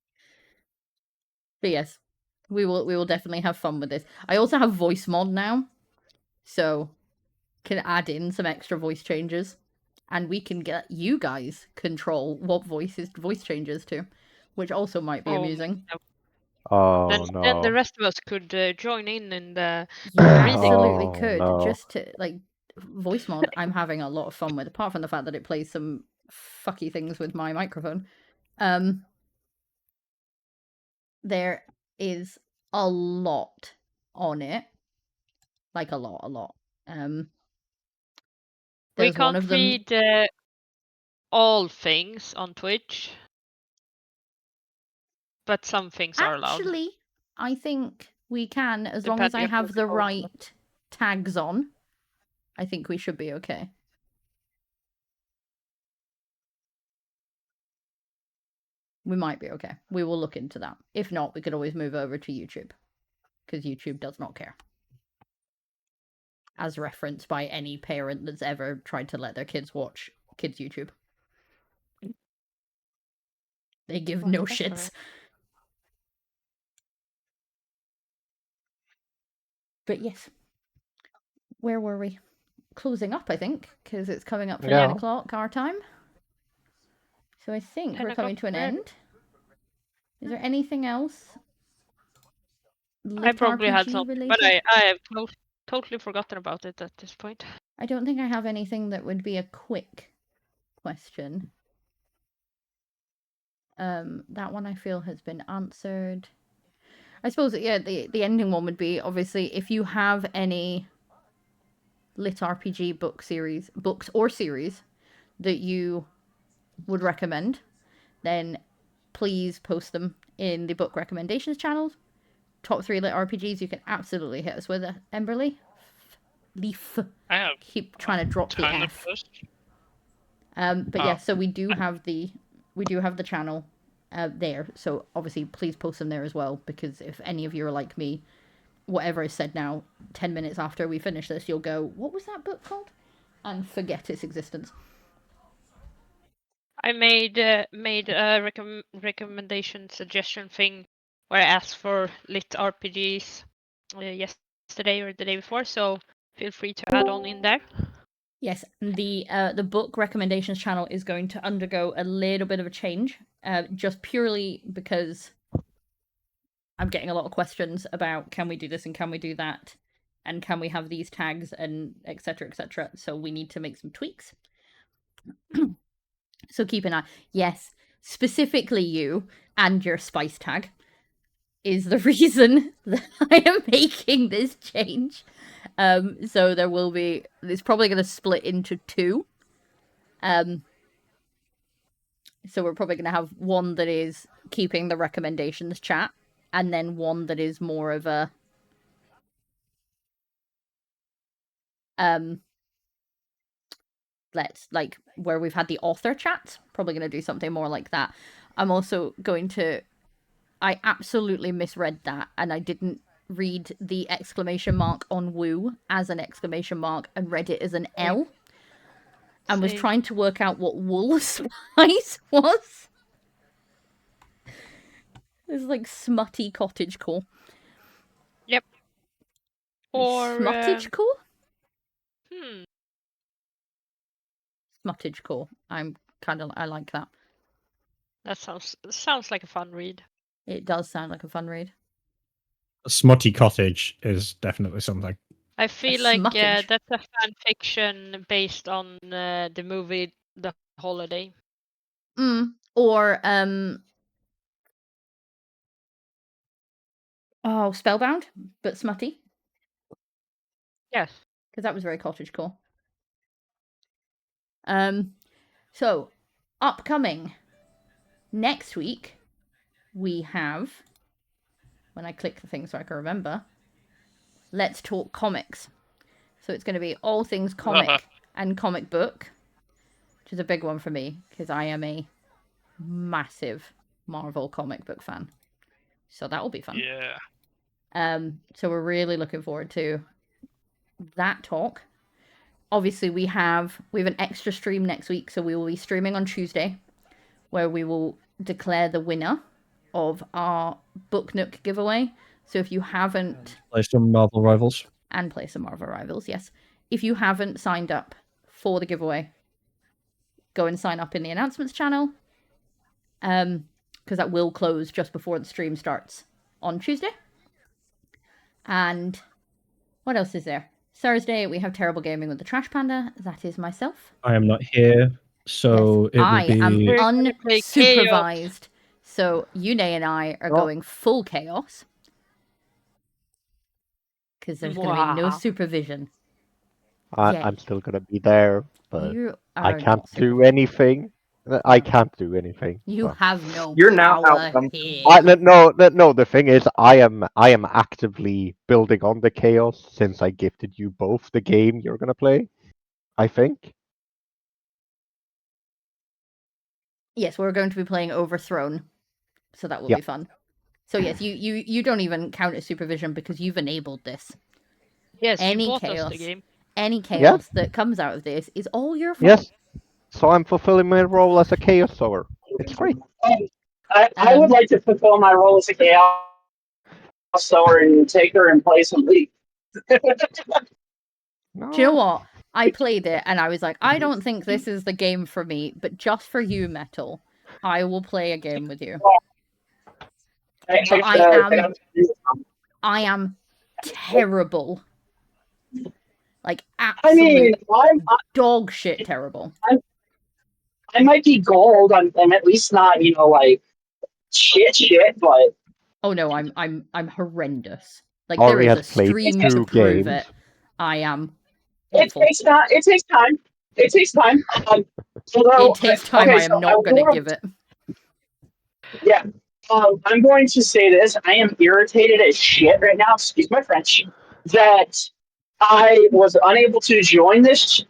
But yes, we will definitely have fun with this. I also have voice mod now, so can add in some extra voice changes, and we can get you guys control what voice changes to, which also might be amusing. Oh Then the no. rest of us could join in the You reading. absolutely could. no. Just to voice mod, I'm having a lot of fun with. Apart from the fact that it plays some fucky things with my microphone, there is a lot on it, like a lot. We There's one can't of them. read all things on Twitch, but some things are allowed. Actually, I think we can, as long as I Depending on have the the right tags on. I think we should be okay. We might be okay. We will look into that. If not, we could always move over to YouTube, because YouTube does not care. As referenced by any parent that's ever tried to let their kids watch kids' YouTube. They give no shits. But yes. Where were we? Closing up, I think, because it's coming up for 9 o'clock our time. So I think we're coming to an end. Is there anything else? I probably had something, related? but I have totally forgotten about it at this point. I don't think I have anything that would be a quick question. That one I feel has been answered. I suppose, yeah, the ending one would be, obviously, if you have any LitRPG books or series that you would recommend, then please post them in the book recommendations channels. Top 3 LitRPGs you can absolutely hit us with, Emberly. Leaf. I have keep trying to drop the F. But yeah, so we do have the channel there. So obviously, please post them there as well, because if any of you are like me, whatever is said now, 10 minutes after we finish this, you'll go, "What was that book called?" and forget its existence. I made a recommendation suggestion thing where I asked for LitRPGs yesterday or the day before, so feel free to add on in there. Yes, the book recommendations channel is going to undergo a little bit of a change, just purely because I'm getting a lot of questions about, can we do this and can we do that, and can we have these tags, and etc. etc. So we need to make some tweaks. So keep an eye. Yes, specifically you and your spice tag is the reason that I am making this change. So there will be, it's probably going to split into 2. So we're probably going to have one that is keeping the recommendations chat, and then one that is more of a let's, like, where we've had the author chats. Probably going to do something more like that. I'm also going to, I absolutely misread that, and I didn't read the exclamation mark on woo as an exclamation mark and read it as an L, and was trying to work out what wool spice was. It's like smutty cottagecore. Yep. Or smuttigecore? Hmm. Smuttigecore. I like that. That sounds like a fun read. It does sound like a fun read. A smutty cottage is definitely something. I feel like smuttage. that's a fan fiction based on the movie The Holiday. Or Spellbound, but smutty. Yes. Because that was very cottagecore. So upcoming next week we have, when I click the thing so I can remember, Let's Talk Comics. So it's going to be all things comic and comic book, which is a big one for me because I am a massive Marvel comic book fan. So that will be fun. Yeah. So we're really looking forward to that talk. Obviously, we have an extra stream next week, so we will be streaming on Tuesday, where we will declare the winner of our Book Nook giveaway. So if you haven't... Play some Marvel Rivals. And play some Marvel Rivals, yes. If you haven't signed up for the giveaway, go and sign up in the announcements channel. Because that will close just before the stream starts on Tuesday. And what else is there? Thursday, we have Terrible Gaming with the Trash Panda. That is myself. I am not here, so it will be... I am unsupervised. So Yune and I are going full chaos. Because there's going to be no supervision. I'm still gonna be there, but I can't do anything. I can't do anything. You have no You're now power out. here. No. The thing is, I am actively building on the chaos since I gifted you both the game you're gonna play. I think. Yes, we're going to be playing Overthrown, so that will be fun. So yes, you don't even count as supervision because you've enabled this. Yes, any you bought chaos, us the game. Any chaos that comes out of this is all your fault. Yes. So I'm fulfilling my role as a chaos sower. It's great. I would like to fulfill my role as a chaos sower and take her and play some League. Do you know what? I played it and I was like, I don't think this is the game for me, but just for you, Metal, I will play a game with you. I am terrible. Like absolute I'm dog shit terrible. I might be gold. I'm at least not, like shit, but oh no, I'm horrendous. Like Ari there is has a stream to prove it. I am awful. It takes time. It takes time. It takes time. It takes time. I am not going to give it. Yeah. I'm going to say this. I am irritated as shit right now. Excuse my French. That I was unable to join this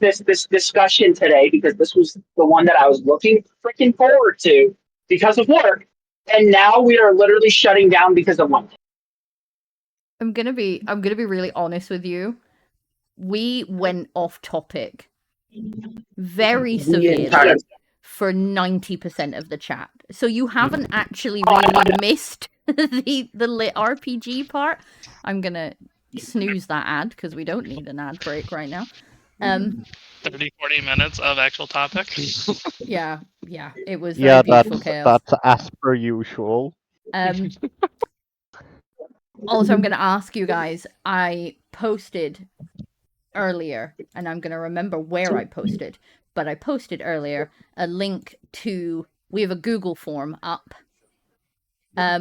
discussion today because this was the one that I was looking freaking forward to because of work, and now we are literally shutting down because of one. I'm gonna be really honest with you. We went off topic very severely for 90% of the chat. So you haven't actually really missed the LitRPG part. I'm gonna snooze that ad because we don't need an ad break right now. 30-40 minutes of actual topic. yeah, it was very beautiful chaos. That's as per usual. Also, I'm going to ask you guys, I posted earlier, and I'm going to remember where I posted, but I posted earlier a link to, we have a Google form up that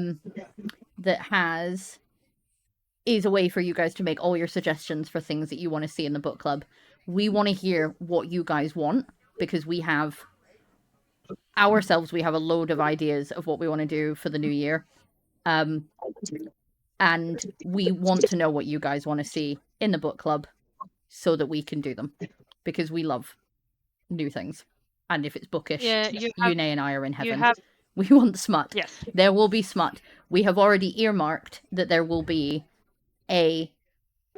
is a way for you guys to make all your suggestions for things that you want to see in the book club. We want to hear what you guys want, because we have a load of ideas of what we want to do for the new year. And we want to know what you guys want to see in the book club so that we can do them, because we love new things. And if it's bookish, Yune and I are in heaven. We want smut. Yes. There will be smut. We have already earmarked that there will be a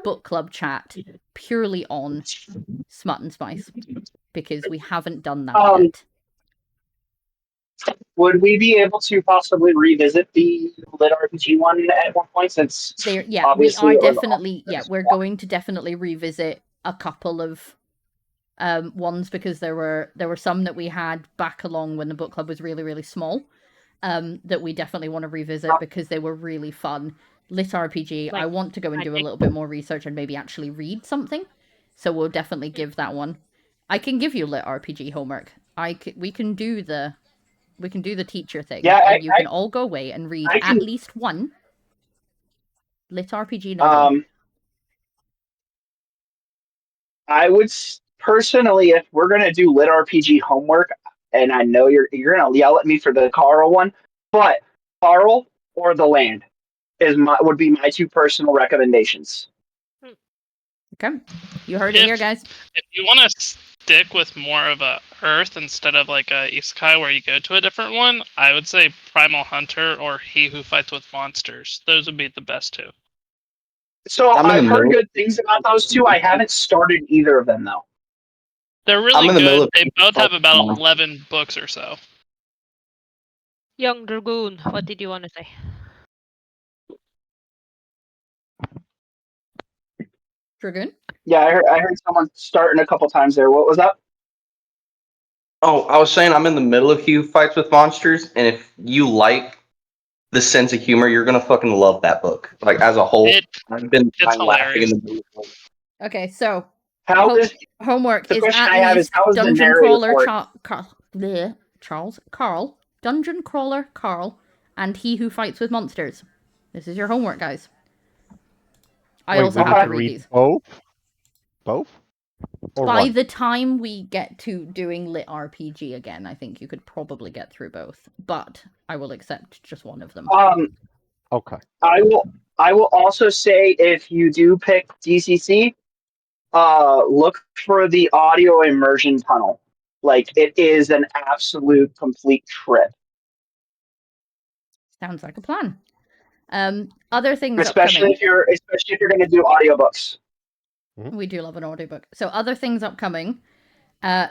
book club chat purely on smut and spice, because we haven't done that yet. Would we be able to possibly revisit the LitRPG one at one point? Since we are definitely we're going to definitely revisit a couple of ones, because there were some that we had back along when the book club was really, really small, that we definitely want to revisit because they were really fun. LitRPG, I want to go and do a little bit more research and maybe actually read something. So we'll definitely give that one. I can give you LitRPG homework. We can do the teacher thing. Yeah, and you can all go away and read at least one LitRPG novel. I would personally, if we're gonna do LitRPG homework, and I know you're gonna yell at me for the Carl one, but Carl or The Land would be my two personal recommendations. Okay, you heard it here, guys. If you want to stick with more of a Earth instead of like a Isekai where you go to a different one, I would say Primal Hunter or He Who Fights with Monsters. Those would be the best two. So I've heard good things about those two. I haven't started either of them though. They're really good. They both have about 11 books or so. Young Dragoon, what did you want to say? Dragoon? Yeah, I heard someone starting a couple times there. What was that? Oh, I was saying I'm in the middle of He Who Fights with Monsters, and if you like the sense of humor, you're gonna fucking love that book. Like as a whole, I've been laughing in the middle. Okay, so The homework is question at I have is least how is the Dungeon narrative Crawler Dungeon Crawler Carl, and He Who Fights with Monsters. This is your homework, guys. I also have to read these. Both? Or By one? the time we get to doing LitRPG again, I think you could probably get through both, but I will accept just one of them. Okay. I will also say if you do pick DCC, look for the audio immersion tunnel. Like it is an absolute complete trip. Sounds like a plan. Other things especially upcoming. if you're going to do audiobooks. We do love an audiobook. So other things upcoming.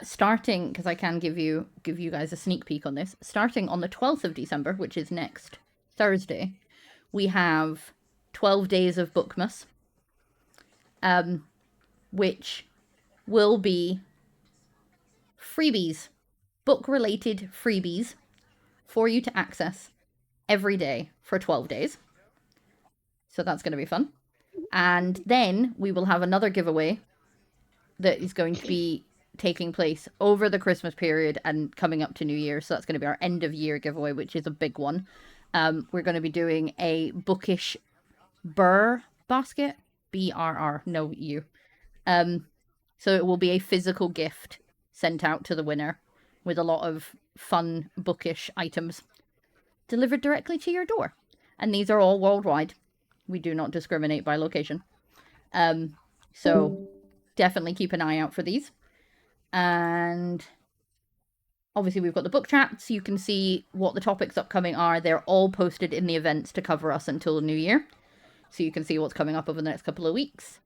Starting, because I can give you guys a sneak peek on this. Starting on the 12th of December, which is next Thursday, we have 12 Days of Bookmas, which will be freebies, book-related freebies for you to access every day for 12 days. So that's going to be fun. And then we will have another giveaway that is going to be taking place over the Christmas period and coming up to New Year. So that's going to be our end of year giveaway, which is a big one. We're going to be doing a bookish burr basket, BRR, no U. So it will be a physical gift sent out to the winner with a lot of fun bookish items delivered directly to your door. And these are all worldwide. We do not discriminate by location. So definitely keep an eye out for these. And obviously we've got the book chats. You can see what the topics upcoming are. They're all posted in the events to cover us until the new year. So you can see what's coming up over the next couple of weeks.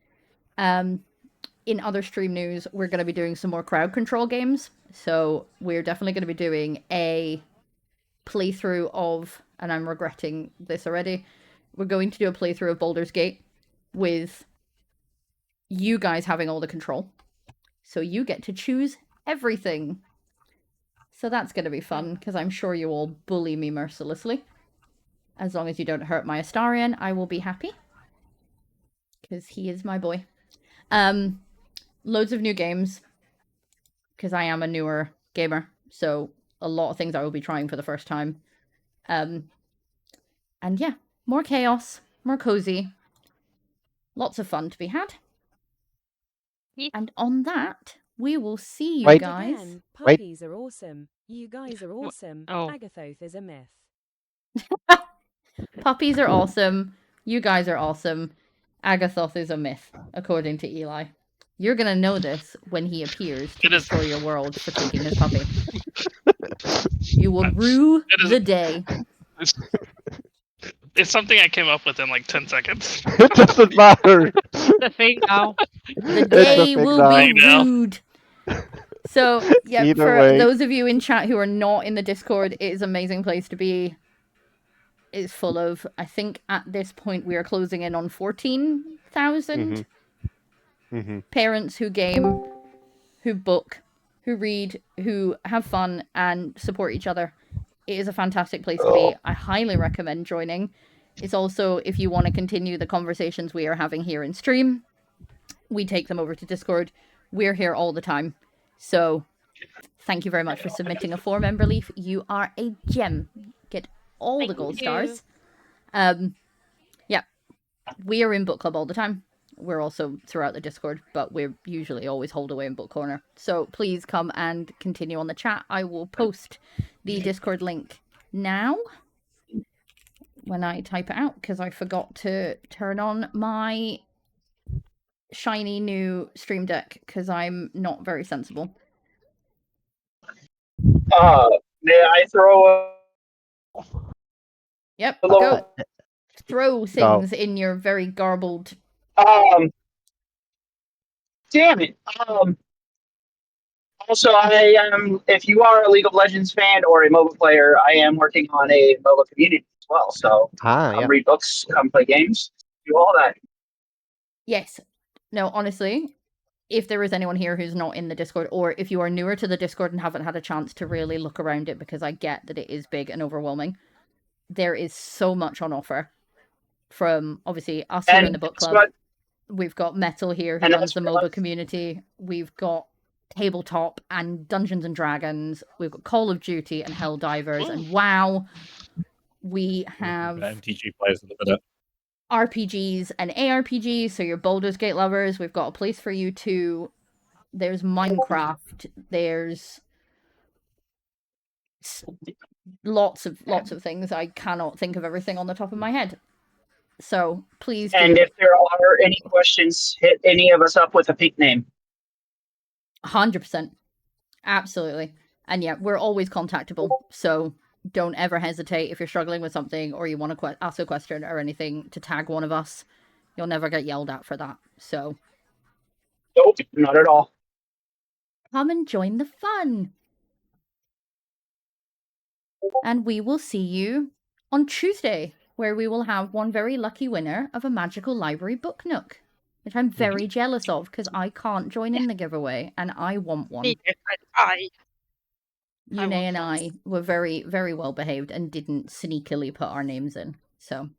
In other stream news, we're going to be doing some more crowd control games. So we're definitely going to be doing a playthrough of, and I'm regretting this already, we're going to do a playthrough of Baldur's Gate with you guys having all the control. So you get to choose everything. So that's going to be fun, because I'm sure you all bully me mercilessly. As long as you don't hurt my Astarion, I will be happy. Because he is my boy. Loads of new games, because I am a newer gamer. So a lot of things I will be trying for the first time. And yeah, more chaos, more cozy. Lots of fun to be had. And on that, we will see you guys. Again, puppies are awesome. You guys are awesome. Agathos is a myth. Puppies are awesome. You guys are awesome. Agathos is a myth, according to Eli. You're gonna know this when he appears to destroy your world for taking his puppy. You will rue the day. It's something I came up with in like 10 seconds. It doesn't matter. The thing now. The day will be rude. So, yeah, for those of you in chat who are not in the Discord, it is an amazing place to be. It's full of, I think at this point we are closing in on 14,000 parents who game, who book, who read, who have fun and support each other It is a fantastic place to be. I highly recommend joining. It's also, if you want to continue the conversations we are having here in stream, we take them over to Discord. We're here all the time. So thank you very much for submitting a 4-member leaf. You are a gem. Get all the gold stars. Yeah, we are in book club all the time. We're also throughout the Discord, but we're usually always holed away in book corner. So please come and continue on the chat. I will post the Discord link now when I type it out, because I forgot to turn on my shiny new Stream Deck because I'm not very sensible. May I throw Yep, a go. Throw things in your very garbled... Damn it. Also, I am, if you are a League of Legends fan or a MOBA player, I am working on a MOBA community as well. So come read books, come play games, do all that. Yes. No, honestly, if there is anyone here who's not in the Discord, or if you are newer to the Discord and haven't had a chance to really look around it, because I get that it is big and overwhelming, there is so much on offer from, obviously, us here in the book club. We've got Metal here, who runs the MOBA community. We've got Tabletop and Dungeons and Dragons. We've got Call of Duty and Helldivers and WoW. We have MTG players at the minute. RPGs and ARPGs, so your Baldur's Gate lovers. We've got a place for you too. There's Minecraft. There's lots of things. I cannot think of everything on the top of my head. So please do. And if there are any questions, hit any of us up with a peak name. 100%. Absolutely. And yeah, we're always contactable. So don't ever hesitate if you're struggling with something or you want to ask a question or anything to tag one of us. You'll never get yelled at for that. So. Nope, not at all. Come and join the fun. And we will see you on Tuesday, where we will have one very lucky winner of a Magical Library Book Nook, which I'm very jealous of because I can't join in the giveaway and I want one. Yune and I were very, very well behaved and didn't sneakily put our names in. So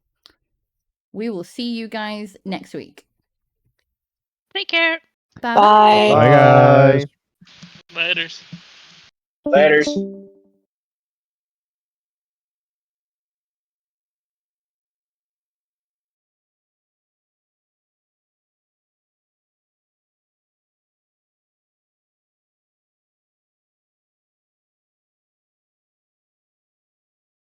we will see you guys next week. Take care. Bye. Bye, guys. Laters. Laters.